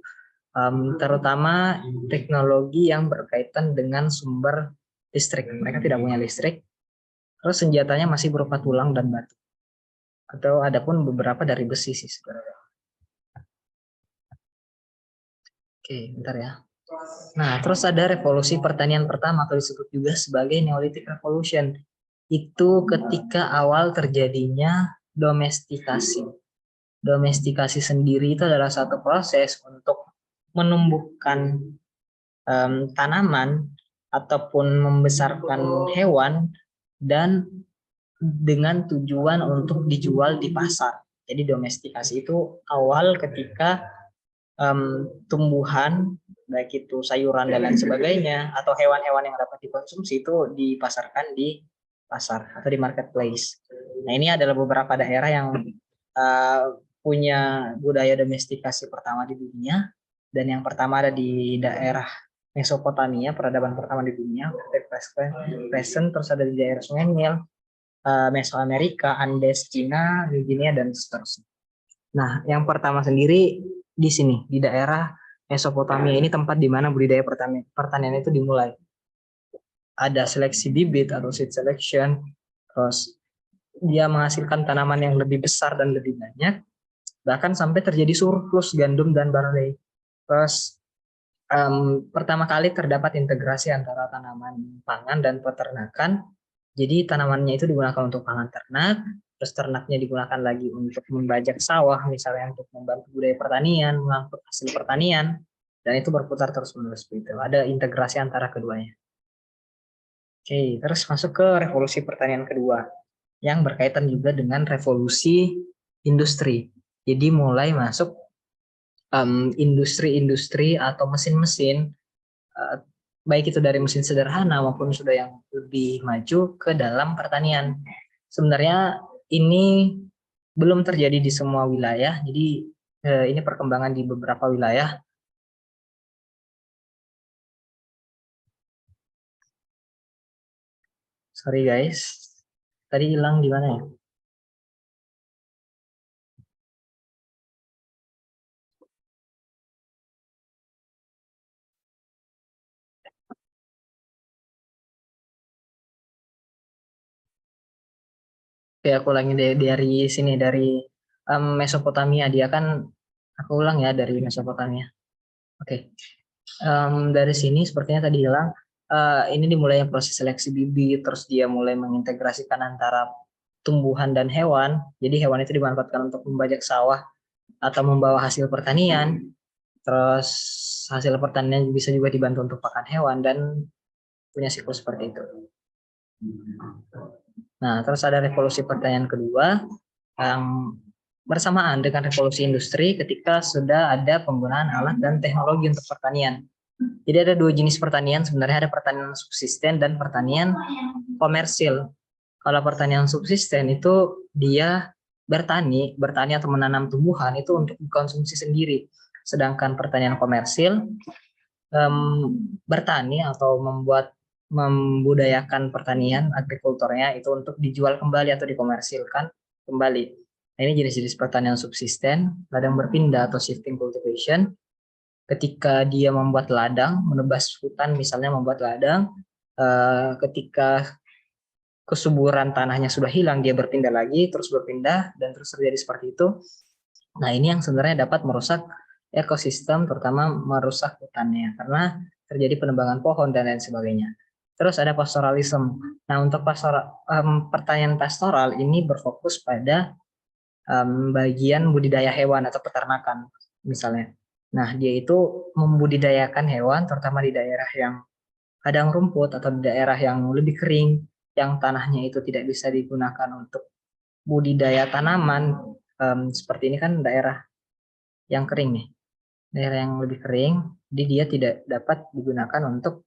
terutama teknologi yang berkaitan dengan sumber listrik. Mereka tidak punya listrik. Terus senjatanya masih berupa tulang dan batu. Atau ada pun beberapa dari besi sih sebenarnya. Oke, bentar ya. Nah, terus ada revolusi pertanian pertama atau disebut juga sebagai Neolithic Revolution. Itu ketika awal terjadinya domestikasi. Domestikasi sendiri itu adalah satu proses untuk menumbuhkan tanaman ataupun membesarkan hewan dan dengan tujuan untuk dijual di pasar. Jadi domestikasi itu awal ketika tumbuhan, baik itu sayuran dan lain sebagainya, atau hewan-hewan yang dapat dikonsumsi itu dipasarkan di pasar atau di marketplace. Nah, ini adalah beberapa daerah yang punya budaya domestikasi pertama di dunia, dan yang pertama ada di daerah Mesopotamia, peradaban pertama di dunia, present, terus ada di daerah Sungai Nil, Mesoamerika, Andes, Cina, New Guinea, dan seterusnya. Nah, yang pertama sendiri di sini, di daerah Mesopotamia, ini tempat di mana budidaya pertanian itu dimulai. Ada seleksi bibit atau seed selection, terus dia menghasilkan tanaman yang lebih besar dan lebih banyak, bahkan sampai terjadi surplus gandum dan barley. Terus pertama kali terdapat integrasi antara tanaman pangan dan peternakan. Jadi tanamannya itu digunakan untuk pangan ternak, terus ternaknya digunakan lagi untuk membajak sawah, misalnya untuk membantu budaya pertanian, mengangkut hasil pertanian, dan itu berputar terus-menerus begitu. Ada integrasi antara keduanya. Oke, terus masuk ke revolusi pertanian kedua yang berkaitan juga dengan revolusi industri. Jadi mulai masuk industri-industri atau mesin-mesin, baik itu dari mesin sederhana maupun sudah yang lebih maju ke dalam pertanian. Sebenarnya ini belum terjadi di semua wilayah, jadi ini perkembangan di beberapa wilayah. Sorry guys, tadi hilang di mana ya? Oke, aku ulangi dari sini, dari Mesopotamia. Dia kan, aku ulang ya, dari Mesopotamia. Oke, dari sini sepertinya tadi hilang. Ini dimulai proses seleksi bibit, terus dia mulai mengintegrasikan antara tumbuhan dan hewan. Jadi hewan itu dimanfaatkan untuk membajak sawah atau membawa hasil pertanian. Terus hasil pertanian bisa juga dibantu untuk pakan hewan dan punya siklus seperti itu. Nah, terus ada revolusi pertanian kedua yang bersamaan dengan revolusi industri ketika sudah ada penggunaan alat dan teknologi untuk pertanian. Jadi ada dua jenis pertanian, sebenarnya ada pertanian subsisten dan pertanian komersil. Kalau pertanian subsisten itu dia bertani atau menanam tumbuhan itu untuk dikonsumsi sendiri. Sedangkan pertanian komersil bertani atau membudayakan pertanian agrikulturnya itu untuk dijual kembali atau dikomersilkan kembali. Nah, ini jenis-jenis pertanian subsisten, ladang berpindah atau shifting cultivation. Ketika dia membuat ladang, menebas hutan misalnya membuat ladang, ketika kesuburan tanahnya sudah hilang, dia berpindah lagi, terus berpindah, dan terus terjadi seperti itu. Nah, ini yang sebenarnya dapat merusak ekosistem, terutama merusak hutannya, karena terjadi penebangan pohon dan lain sebagainya. Terus ada pastoralisme. Nah, untuk pertanian pastoral ini berfokus pada bagian budidaya hewan atau peternakan, misalnya. Nah, dia itu membudidayakan hewan, terutama di daerah yang padang rumput atau di daerah yang lebih kering, yang tanahnya itu tidak bisa digunakan untuk budidaya tanaman. Seperti ini kan daerah yang kering nih, daerah yang lebih kering, jadi dia tidak dapat digunakan untuk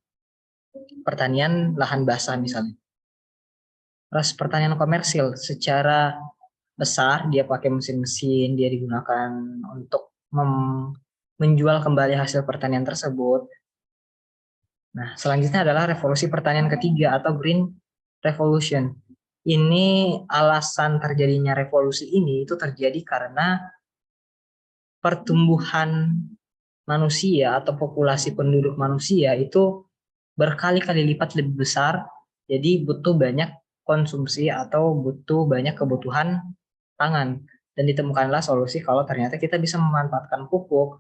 pertanian lahan basah misalnya. Terus pertanian komersil secara besar, dia pakai mesin-mesin, dia digunakan untuk menjual kembali hasil pertanian tersebut. Nah, selanjutnya adalah revolusi pertanian ketiga atau Green Revolution. Ini alasan terjadinya revolusi ini itu terjadi karena pertumbuhan manusia atau populasi penduduk manusia itu berkali-kali lipat lebih besar, jadi butuh banyak konsumsi atau butuh banyak kebutuhan pangan. Dan ditemukanlah solusi kalau ternyata kita bisa memanfaatkan pupuk,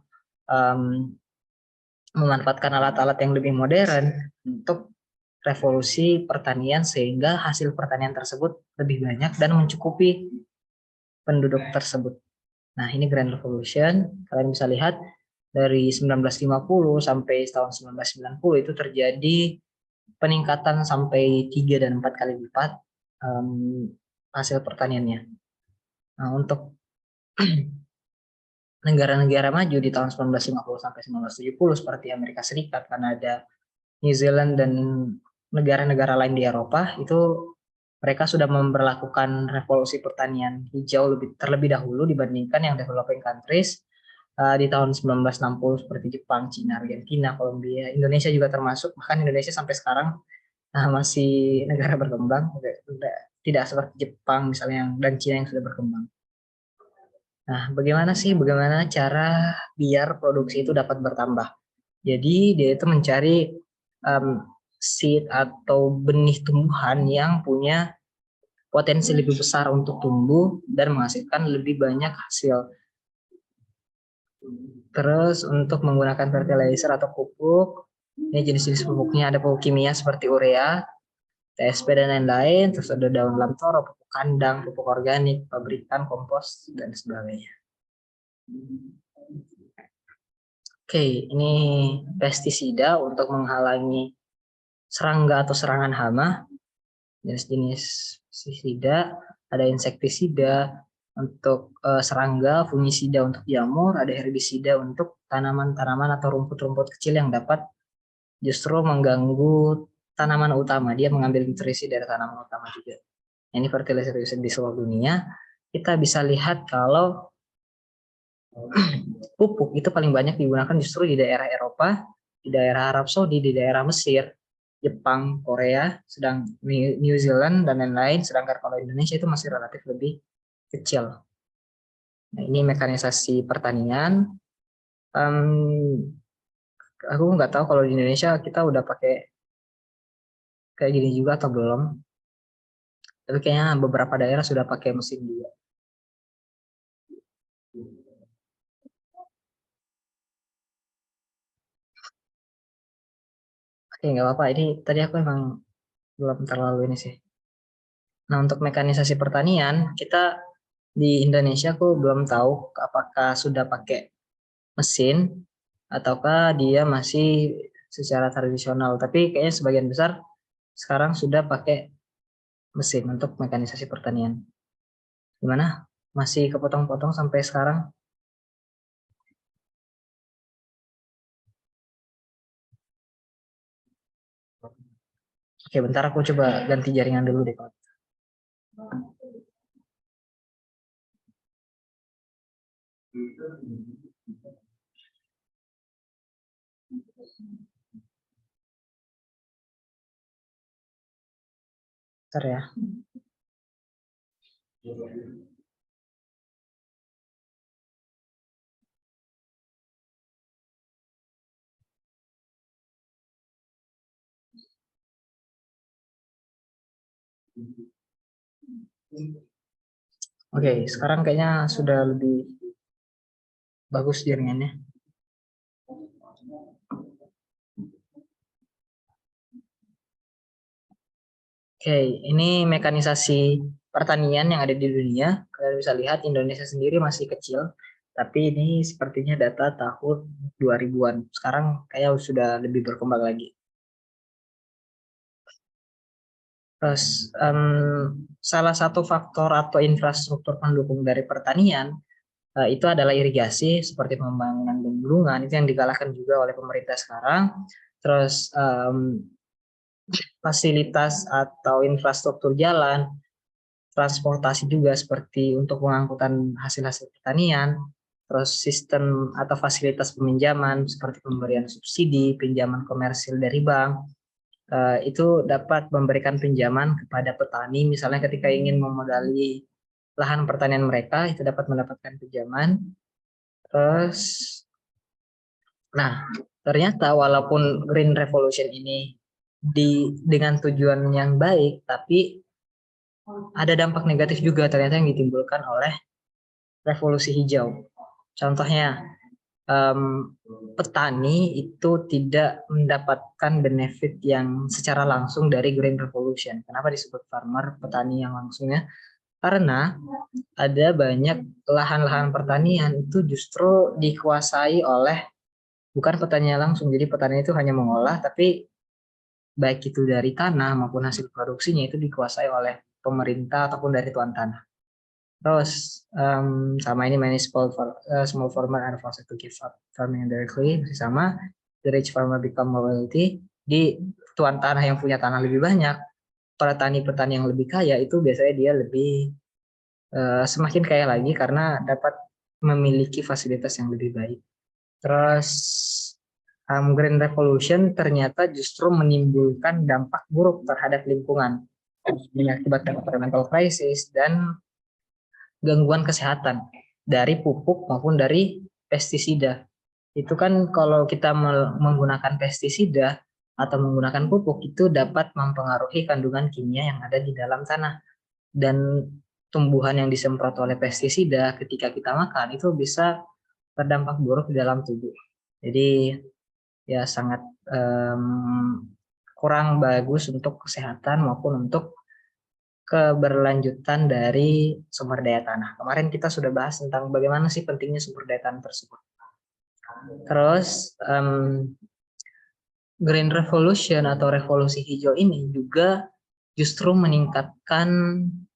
memanfaatkan alat-alat yang lebih modern untuk revolusi pertanian sehingga hasil pertanian tersebut lebih banyak dan mencukupi penduduk tersebut. Nah, ini Grand Revolution. Kalian bisa lihat dari 1950 sampai tahun 1990 itu terjadi peningkatan sampai 3 dan 4 kali lipat hasil pertaniannya. Nah, untuk negara-negara maju di tahun 1950 sampai 1970 seperti Amerika Serikat, Kanada, New Zealand, dan negara-negara lain di Eropa, itu mereka sudah memberlakukan revolusi pertanian hijau terlebih dahulu dibandingkan yang developing countries di tahun 1960 seperti Jepang, Cina, Argentina, Kolombia, Indonesia juga termasuk. Bahkan Indonesia sampai sekarang masih negara berkembang, tidak seperti Jepang misalnya dan Cina yang sudah berkembang. Nah, bagaimana cara biar produksi itu dapat bertambah? Jadi dia itu mencari seed atau benih tumbuhan yang punya potensi lebih besar untuk tumbuh dan menghasilkan lebih banyak hasil. Terus untuk menggunakan fertilizer atau pupuk, ini jenis-jenis pupuknya ada pupuk kimia seperti urea, TSP dan lain-lain, terus ada daun lamtoro, pupuk kandang, pupuk organik, pabrikan, kompos, dan sebagainya. Oke, ini pestisida untuk menghalangi serangga atau serangan hama. Jenis-jenis pestisida, ada insektisida untuk serangga, fungisida untuk jamur, ada herbisida untuk tanaman-tanaman atau rumput-rumput kecil yang dapat justru mengganggu tanaman utama. Dia mengambil nutrisi dari tanaman utama juga. Ini fertilizer usage di seluruh dunia. Kita bisa lihat kalau pupuk itu paling banyak digunakan justru di daerah Eropa, di daerah Arab Saudi, di daerah Mesir, Jepang, Korea, sedang New Zealand dan lain-lain. Sedangkan kalau Indonesia itu masih relatif lebih kecil. Nah, ini mekanisasi pertanian. Aku nggak tahu kalau di Indonesia kita udah pakai kayak gini juga atau belum. Tapi kayaknya beberapa daerah sudah pakai mesin juga. Oke, nggak apa-apa. Ini tadi aku emang belum terlalu ini sih. Nah, untuk mekanisasi pertanian, kita di Indonesia aku belum tahu apakah sudah pakai mesin ataukah dia masih secara tradisional. Tapi kayaknya sebagian besar sekarang sudah pakai mesin untuk mekanisasi pertanian. Gimana? Masih kepotong-potong sampai sekarang? Oke, bentar aku coba ganti jaringan dulu deh. Bentar ya. Oke, sekarang kayaknya sudah lebih bagus jaringannya. Oke, ini mekanisasi pertanian yang ada di dunia. Kalian bisa lihat Indonesia sendiri masih kecil, tapi ini sepertinya data tahun 2000-an. Sekarang kayak sudah lebih berkembang lagi. Terus salah satu faktor atau infrastruktur pendukung dari pertanian itu adalah irigasi, seperti pembangunan bendungan, itu yang digalakkan juga oleh pemerintah sekarang. Terus fasilitas atau infrastruktur jalan, transportasi juga seperti untuk pengangkutan hasil-hasil pertanian, terus sistem atau fasilitas peminjaman seperti pemberian subsidi, pinjaman komersil dari bank, itu dapat memberikan pinjaman kepada petani, misalnya ketika ingin memodali lahan pertanian mereka, itu dapat mendapatkan pinjaman. Terus, nah ternyata walaupun Green Revolution ini dengan tujuan yang baik, tapi ada dampak negatif juga ternyata yang ditimbulkan oleh revolusi hijau. Contohnya, petani itu tidak mendapatkan benefit yang secara langsung dari Green Revolution. Kenapa disebut farmer, petani yang langsungnya? Karena ada banyak lahan-lahan pertanian itu justru dikuasai oleh bukan petani langsung. Jadi petani itu hanya mengolah, tapi baik itu dari tanah maupun hasil produksinya itu dikuasai oleh pemerintah ataupun dari tuan tanah. Terus sama ini small farmer and forced to give up farming indirectly, masih sama. The rich farmer become more wealthy. Di tuan tanah yang punya tanah lebih banyak, petani-petani yang lebih kaya itu biasanya dia lebih semakin kaya lagi karena dapat memiliki fasilitas yang lebih baik. Terus Green Revolution ternyata justru menimbulkan dampak buruk terhadap lingkungan, mengakibatkan environmental crisis dan gangguan kesehatan dari pupuk maupun dari pestisida. Itu kan kalau kita menggunakan pestisida atau menggunakan pupuk itu dapat mempengaruhi kandungan kimia yang ada di dalam tanah. Dan tumbuhan yang disemprot oleh pestisida ketika kita makan itu bisa berdampak buruk di dalam tubuh. Jadi ya sangat kurang bagus untuk kesehatan maupun untuk keberlanjutan dari sumber daya tanah. Kemarin kita sudah bahas tentang bagaimana sih pentingnya sumber daya tanah tersebut. Terus Green Revolution atau revolusi hijau ini juga justru meningkatkan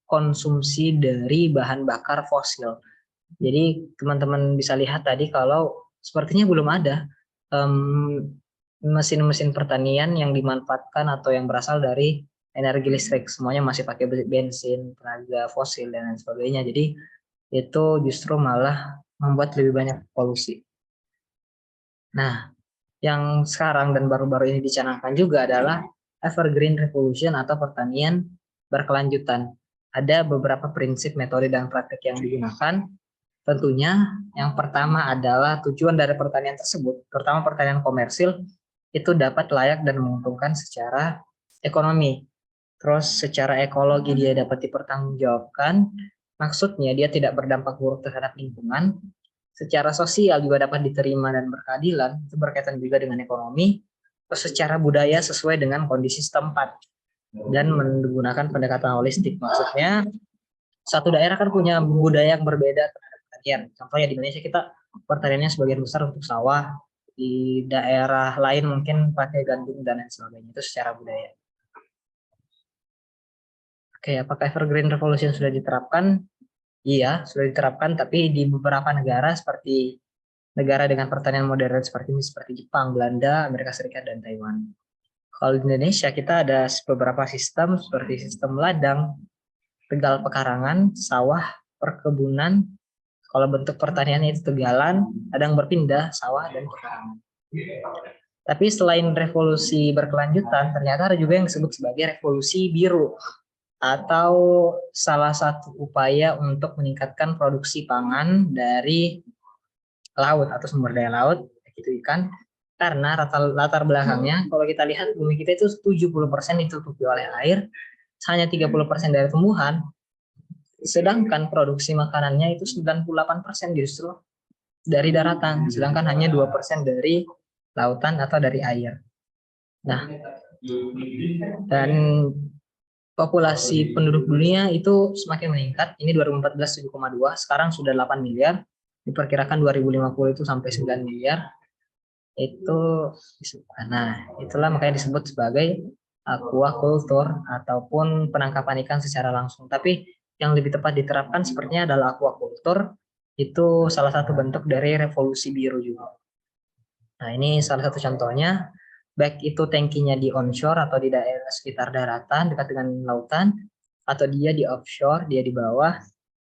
konsumsi dari bahan bakar fosil. Jadi teman-teman bisa lihat tadi kalau sepertinya belum ada mesin-mesin pertanian yang dimanfaatkan atau yang berasal dari energi listrik. Semuanya masih pakai bensin, tenaga fosil, dan lain sebagainya. Jadi itu justru malah membuat lebih banyak polusi. Nah, yang sekarang dan baru-baru ini dicanangkan juga adalah Evergreen Revolution atau pertanian berkelanjutan. Ada beberapa prinsip, metode, dan praktek yang digunakan. Tentunya yang pertama adalah tujuan dari pertanian tersebut, terutama pertanian komersil, itu dapat layak dan menguntungkan secara ekonomi. Terus secara ekologi dia dapat dipertanggungjawabkan, maksudnya dia tidak berdampak buruk terhadap lingkungan. Secara sosial juga dapat diterima dan berkeadilan, itu berkaitan juga dengan ekonomi. Terus secara budaya sesuai dengan kondisi setempat dan menggunakan pendekatan holistik. Maksudnya satu daerah kan punya budaya yang berbeda terhadap pertanian. Contohnya di Indonesia kita pertaniannya sebagian besar untuk sawah, di daerah lain mungkin pakai gandum dan lain sebagainya. Itu secara budaya. Oke, apakah Evergreen Revolution sudah diterapkan? Iya, sudah diterapkan, tapi di beberapa negara seperti negara dengan pertanian modern seperti ini, seperti Jepang, Belanda, Amerika Serikat, dan Taiwan. Kalau di Indonesia kita ada beberapa sistem seperti sistem ladang, tegal pekarangan, sawah, perkebunan. Kalau bentuk pertaniannya itu tegalan, kadang berpindah, sawah, dan pekarangan. Tapi selain revolusi berkelanjutan, ternyata ada juga yang disebut sebagai revolusi biru, atau salah satu upaya untuk meningkatkan produksi pangan dari laut atau sumber daya laut, itu ikan, karena latar belakangnya kalau kita lihat bumi kita itu 70% ditutupi oleh air, hanya 30% dari tumbuhan, sedangkan produksi makanannya itu 98% justru dari daratan, sedangkan hanya 2% dari lautan atau dari air. Nah, dan populasi penduduk dunia itu semakin meningkat. Ini 2014 7,2, sekarang sudah 8 miliar. Diperkirakan 2050 itu sampai 9 miliar. Itu itulah makanya disebut sebagai aquaculture ataupun penangkapan ikan secara langsung. Tapi yang lebih tepat diterapkan sepertinya adalah aquaculture. Itu salah satu bentuk dari revolusi biru juga. Nah, ini salah satu contohnya, baik itu tangkinya di onshore atau di daerah sekitar daratan dekat dengan lautan, atau dia di offshore, dia di bawah,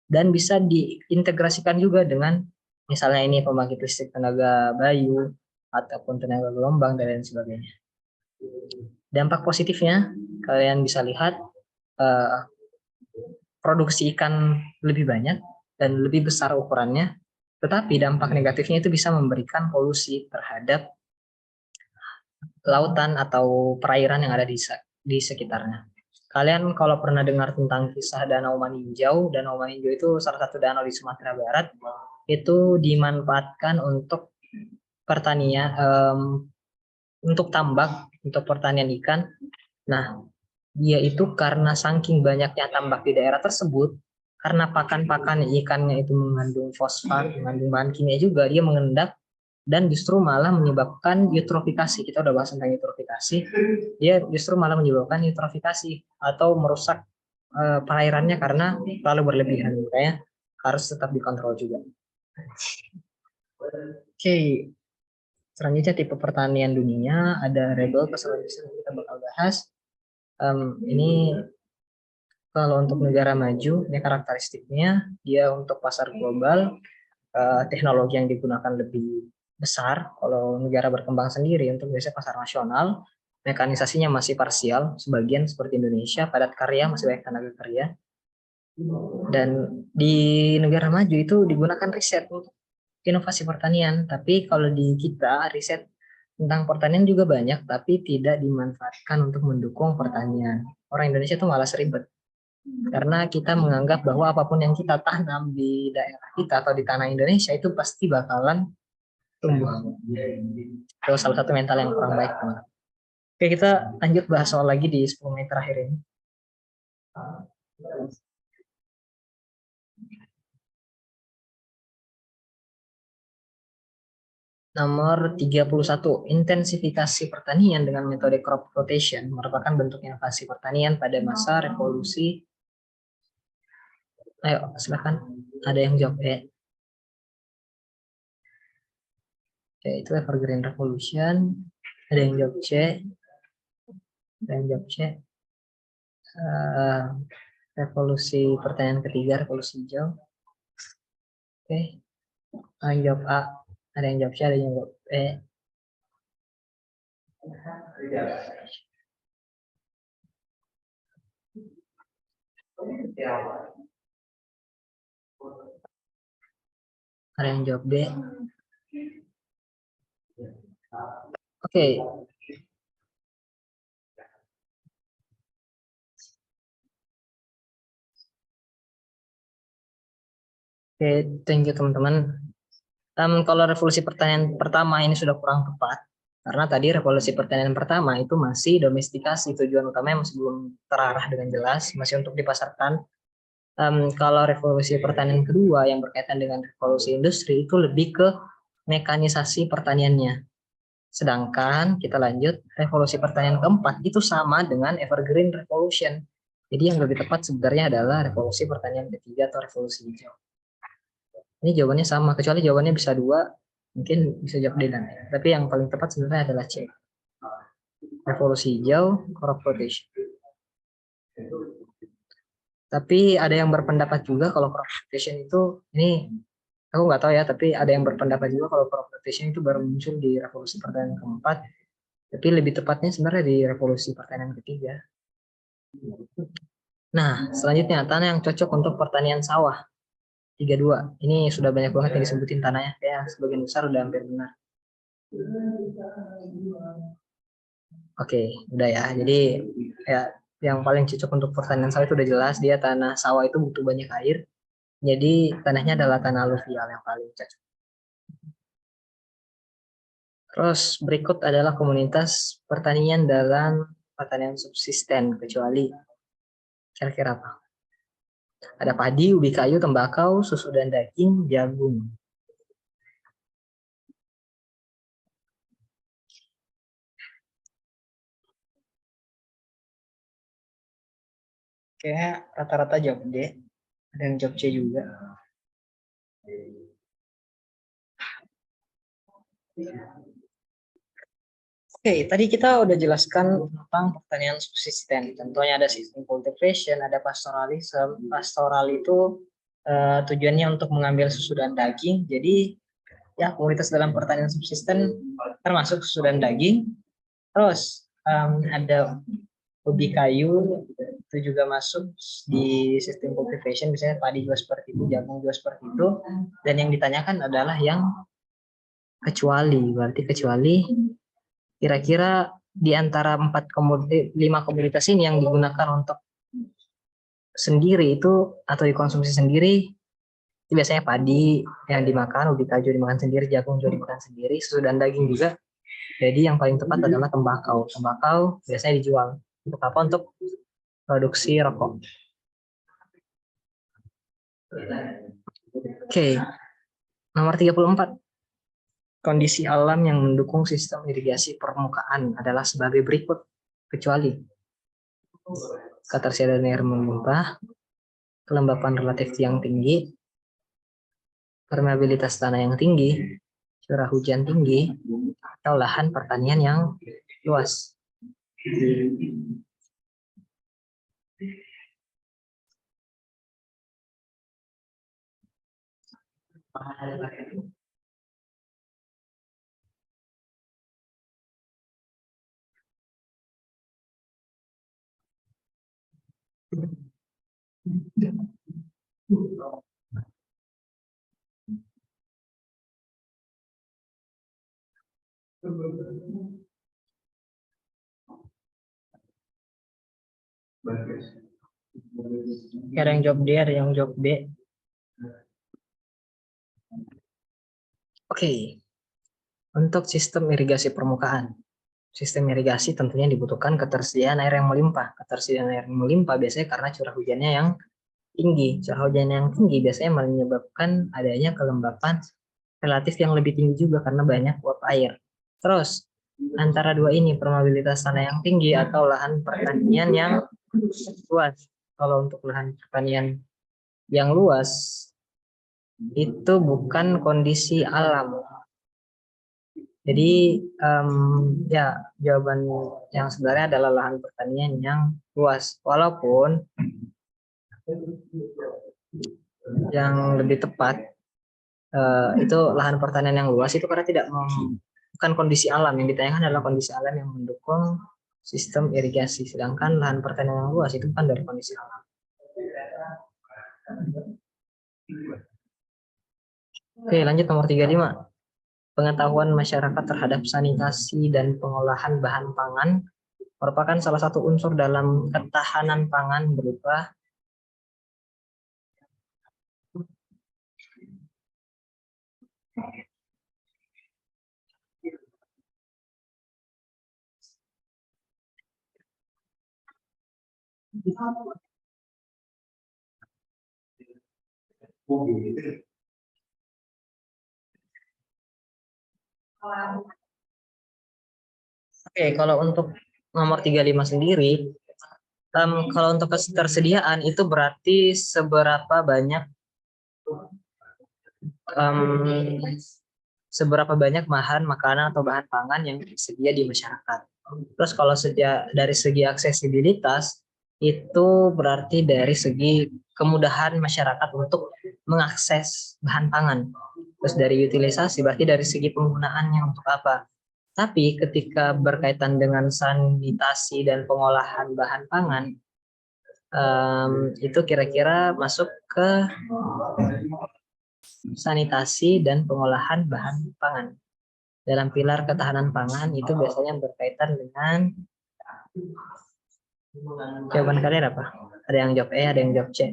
dan bisa diintegrasikan juga dengan misalnya ini pembangkit listrik tenaga bayu ataupun tenaga gelombang dan lain sebagainya. Dampak positifnya kalian bisa lihat produksi ikan lebih banyak dan lebih besar ukurannya, tetapi dampak negatifnya itu bisa memberikan polusi terhadap lautan atau perairan yang ada di sekitarnya. Kalian kalau pernah dengar tentang kisah Danau Maninjau itu salah satu danau di Sumatera Barat, itu dimanfaatkan untuk pertanian, untuk tambak, untuk pertanian ikan. Nah, dia itu karena saking banyaknya tambak di daerah tersebut, karena pakan-pakan ikannya itu mengandung fosfat, mengandung bahan kimia juga, dia mengendap dan justru malah menyebabkan eutrofikasi. Kita udah bahas tentang eutrofikasi. Dia justru malah menyebabkan eutrofikasi atau merusak perairannya karena terlalu berlebihan. Makanya harus tetap dikontrol juga. Oke, selanjutnya tipe pertanian dunia ada rebel, keselanjutnya kita bakal bahas. Ini kalau untuk negara maju, ini karakteristiknya dia untuk pasar global, teknologi yang digunakan lebih besar. Kalau negara berkembang sendiri untuk biasanya pasar nasional, mekanisasinya masih parsial, sebagian seperti Indonesia, padat karya, masih banyak tenaga kerja. Dan di negara maju itu digunakan riset untuk inovasi pertanian, tapi kalau di kita riset tentang pertanian juga banyak, tapi tidak dimanfaatkan untuk mendukung pertanian. Orang Indonesia itu malah ribet, karena kita menganggap bahwa apapun yang kita tanam di daerah kita atau di tanah Indonesia itu pasti bakalan tumbuh. Itu salah satu mental yang kurang baik, teman. Oke, kita lanjut bahas soal lagi di 10 menit terakhir ini. Nomor 31, intensifikasi pertanian dengan metode crop rotation merupakan bentuk inovasi pertanian pada masa revolusi. Ayo, silakan. Ada yang jawab ya. Oke, itu Evergreen Revolution. Ada yang jawab C. Ada yang jawab C. Revolusi pertanian ketiga, revolusi hijau. Oke. Ada yang jawab A. Ada yang jawab C, ada yang jawab E. Ada yang jawab B. Oke. Oke, thank you teman-teman. Kalau revolusi pertanian pertama ini sudah kurang tepat, karena tadi revolusi pertanian pertama itu masih domestikasi, tujuan utamanya masih belum terarah dengan jelas, masih untuk dipasarkan. Kalau revolusi pertanian kedua yang berkaitan dengan revolusi industri itu lebih ke mekanisasi pertaniannya. Sedangkan kita lanjut, revolusi pertanian keempat itu sama dengan Evergreen Revolution. Jadi yang lebih tepat sebenarnya adalah revolusi pertanian ketiga atau revolusi hijau. Ini jawabannya sama, kecuali jawabannya bisa dua, mungkin bisa jawab D dan E. Tapi yang paling tepat sebenarnya adalah C. Revolusi hijau, crop rotation. Tapi ada yang berpendapat juga kalau crop rotation itu, ini aku nggak tahu ya, tapi ada yang berpendapat juga kalau crop rotation itu baru muncul di revolusi pertanian keempat, tapi lebih tepatnya sebenarnya di revolusi pertanian ketiga. Nah, selanjutnya tanah yang cocok untuk pertanian sawah. 32. Ini sudah banyak banget yang disebutin tanahnya, ya sebagian besar udah hampir benar. Oke, udah ya. Jadi ya yang paling cocok untuk pertanian sawah itu udah jelas, dia tanah sawah itu butuh banyak air. Jadi tanahnya adalah tanah aluvial yang paling cocok. Terus berikut adalah komunitas pertanian dalam pertanian subsisten, kecuali kira-kira apa? Ada padi, ubi kayu, tembakau, susu dan daging, jagung. Kayak rata-rata jawab D, ada yang jawab C juga. Oke, tadi kita udah jelaskan tentang pertanian subsisten. Tentunya ada sistem cultivation, ada pastoralisme. Pastoral itu tujuannya untuk mengambil susu dan daging. Jadi ya komunitas dalam pertanian subsisten termasuk susu dan daging. Terus ada ubi kayu itu juga masuk di sistem cultivation, misalnya padi juga seperti itu, jagung juga seperti itu. Dan yang ditanyakan adalah yang kecuali, berarti kecuali kira-kira di antara 5 komoditas ini yang digunakan untuk sendiri itu atau dikonsumsi sendiri, itu biasanya padi yang dimakan, ubi kayu dimakan sendiri, jagung juga dimakan sendiri, susu dan daging juga. Jadi yang paling tepat adalah tembakau. Tembakau biasanya dijual. Untuk apa? Untuk produksi rokok. Oke. Nomor 34. Kondisi alam yang mendukung sistem irigasi permukaan adalah sebagai berikut, kecuali ketersediaan air melimpah, kelembapan relatif yang tinggi, permeabilitas tanah yang tinggi, curah hujan tinggi, atau lahan pertanian yang luas. Ada yang jawab D, ada yang jawab B. Oke. Untuk sistem irigasi permukaan. Sistem irigasi tentunya dibutuhkan ketersediaan air yang melimpah. Ketersediaan air yang melimpah biasanya karena curah hujannya yang tinggi. Curah hujan yang tinggi biasanya menyebabkan adanya kelembapan relatif yang lebih tinggi juga karena banyak uap air. Terus antara dua ini probabilitas tanah yang tinggi atau lahan pertanian yang luas. Kalau untuk lahan pertanian yang luas itu bukan kondisi alam. Jadi ya jawaban yang sebenarnya adalah lahan pertanian yang luas. Walaupun yang lebih tepat itu lahan pertanian yang luas itu karena bukan kondisi alam. Yang ditanyakan adalah kondisi alam yang mendukung sistem irigasi. Sedangkan lahan pertanian yang luas itu bukan dari kondisi alam. Oke, lanjut nomor 35. Pengetahuan masyarakat terhadap sanitasi dan pengolahan bahan pangan merupakan salah satu unsur dalam ketahanan pangan berupa Oke, kalau untuk nomor 35 sendiri, kalau untuk ketersediaan itu berarti seberapa banyak bahan makanan atau bahan pangan yang tersedia di masyarakat. Terus kalau dari segi aksesibilitas itu berarti dari segi kemudahan masyarakat untuk mengakses bahan pangan. Terus dari utilisasi berarti dari segi penggunaannya untuk apa. Tapi ketika berkaitan dengan sanitasi dan pengolahan bahan pangan, itu kira-kira masuk ke sanitasi dan pengolahan bahan pangan. Dalam pilar ketahanan pangan itu biasanya berkaitan dengan jawaban kalian apa? Ada yang jawab E, ada yang jawab C.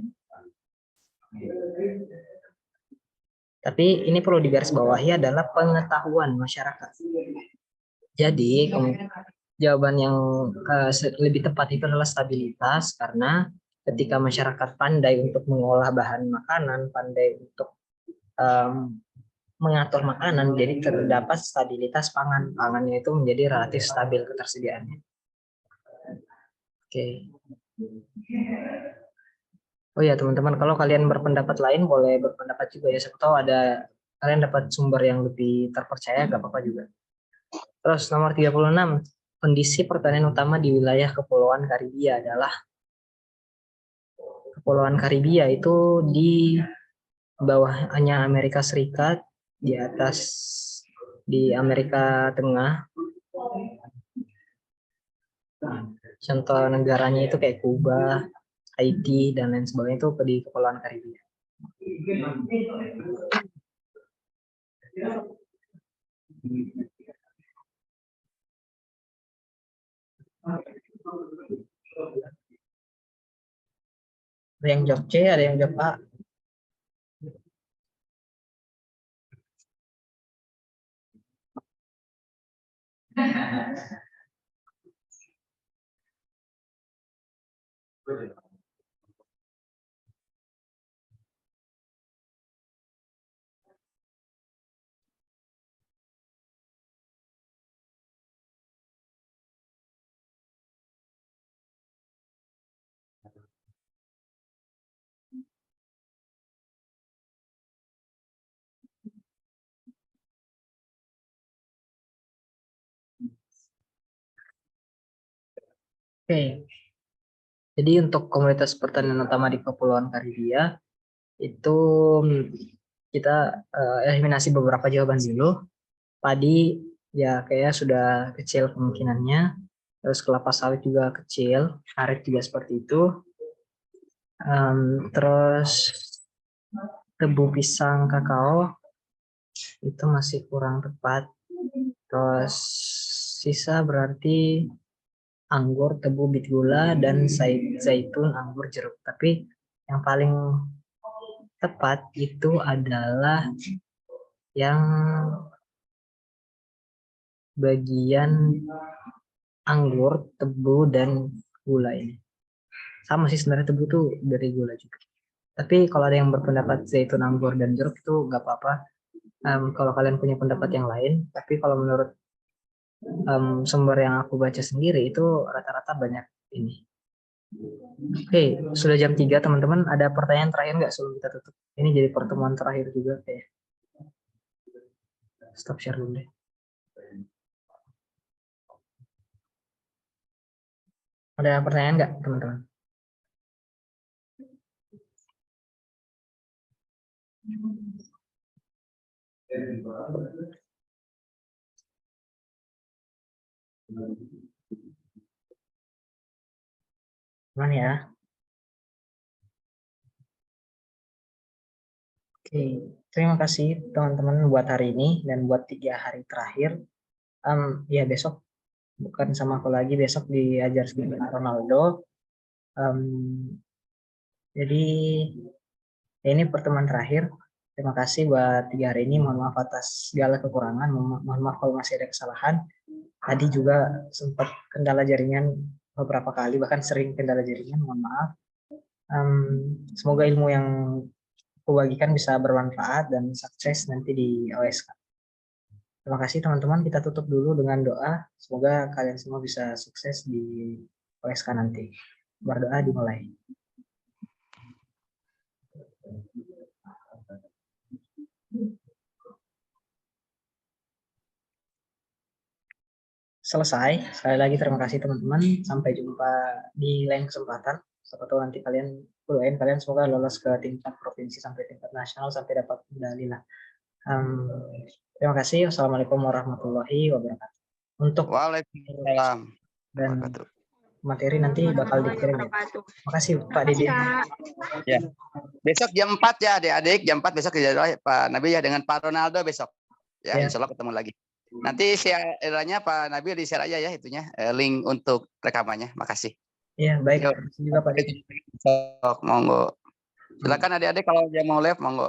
Tapi ini perlu digarisbawahi adalah pengetahuan masyarakat. Jadi jawaban yang lebih tepat itu adalah stabilitas, karena ketika masyarakat pandai untuk mengolah bahan makanan, pandai untuk mengatur makanan, jadi terdapat stabilitas pangan. Pangannya itu menjadi relatif stabil ketersediaannya. Oke. Oh ya teman-teman, kalau kalian berpendapat lain boleh berpendapat juga ya. Siapa tahu kalian dapat sumber yang lebih terpercaya, gak apa-apa juga. Terus nomor 36, kondisi pertanian utama di wilayah Kepulauan Karibia adalah Kepulauan Karibia itu di bawahnya Amerika Serikat, di atas di Amerika Tengah. Contoh negaranya itu kayak Kuba, Haiti, dan lain sebagainya itu di Kepulauan Karibia. Ada yang jawab C, ada yang jawab A. Oke. Jadi untuk komunitas pertanian utama di Kepulauan Karibia itu kita eliminasi beberapa jawaban dulu. Padi ya kayaknya sudah kecil kemungkinannya. Terus kelapa sawit juga kecil, karet juga seperti itu. Terus tebu pisang kakao itu masih kurang tepat. Terus sisa berarti anggur, tebu, bit gula, dan zaitun, anggur, jeruk. Tapi yang paling tepat itu adalah yang bagian anggur, tebu, dan gula ini. Sama sih sebenarnya, tebu tuh dari gula juga. Tapi kalau ada yang berpendapat zaitun, anggur, dan jeruk itu nggak apa-apa. Kalau kalian punya pendapat yang lain, tapi kalau menurut sumber yang aku baca sendiri itu rata-rata banyak ini. Oke, sudah jam 3 teman-teman. Ada pertanyaan terakhir nggak sebelum kita tutup? Ini jadi pertemuan terakhir juga kayak. Stop share dulu deh. Ada pertanyaan nggak teman-teman? Mana ya? Oke, terima kasih teman-teman buat hari ini dan buat 3 hari terakhir. Ya besok bukan sama aku lagi, besok diajar sama Ronaldo. Jadi ini pertemuan terakhir. Terima kasih buat 3 hari ini. Mohon maaf atas segala kekurangan. Mohon maaf kalau masih ada kesalahan. Tadi juga sempat kendala jaringan beberapa kali, bahkan sering kendala jaringan. Mohon maaf. Semoga ilmu yang aku bagikan bisa bermanfaat dan sukses nanti di OSK. Terima kasih teman-teman. Kita tutup dulu dengan doa. Semoga kalian semua bisa sukses di OSK nanti. Berdoa dimulai. Selesai. Sekali lagi terima kasih teman-teman. Sampai jumpa di lain kesempatan. Siapa tahu nanti doain kalian semoga lolos ke tingkat provinsi sampai tingkat nasional sampai dapat medali lah. Terima kasih. Wassalamualaikum warahmatullahi wabarakatuh. Untuk Waalaikumsalam. dan materi nanti bakal dikirim ya. Makasih Pak Didi. Ya. Besok jam 4 ya adik-adik, jam 4 besok dijadwal Pak Nabil ya dengan Pak Ronaldo besok. Ya, Ya. insya Allah ketemu lagi. Nanti share-nya Pak Nabil di-share aja ya itunya, link untuk rekamannya. Makasih. Iya, baik. Yuk. Terima kasih juga Pak Didi. Monggo. Silakan adik-adik kalau dia mau live, monggo.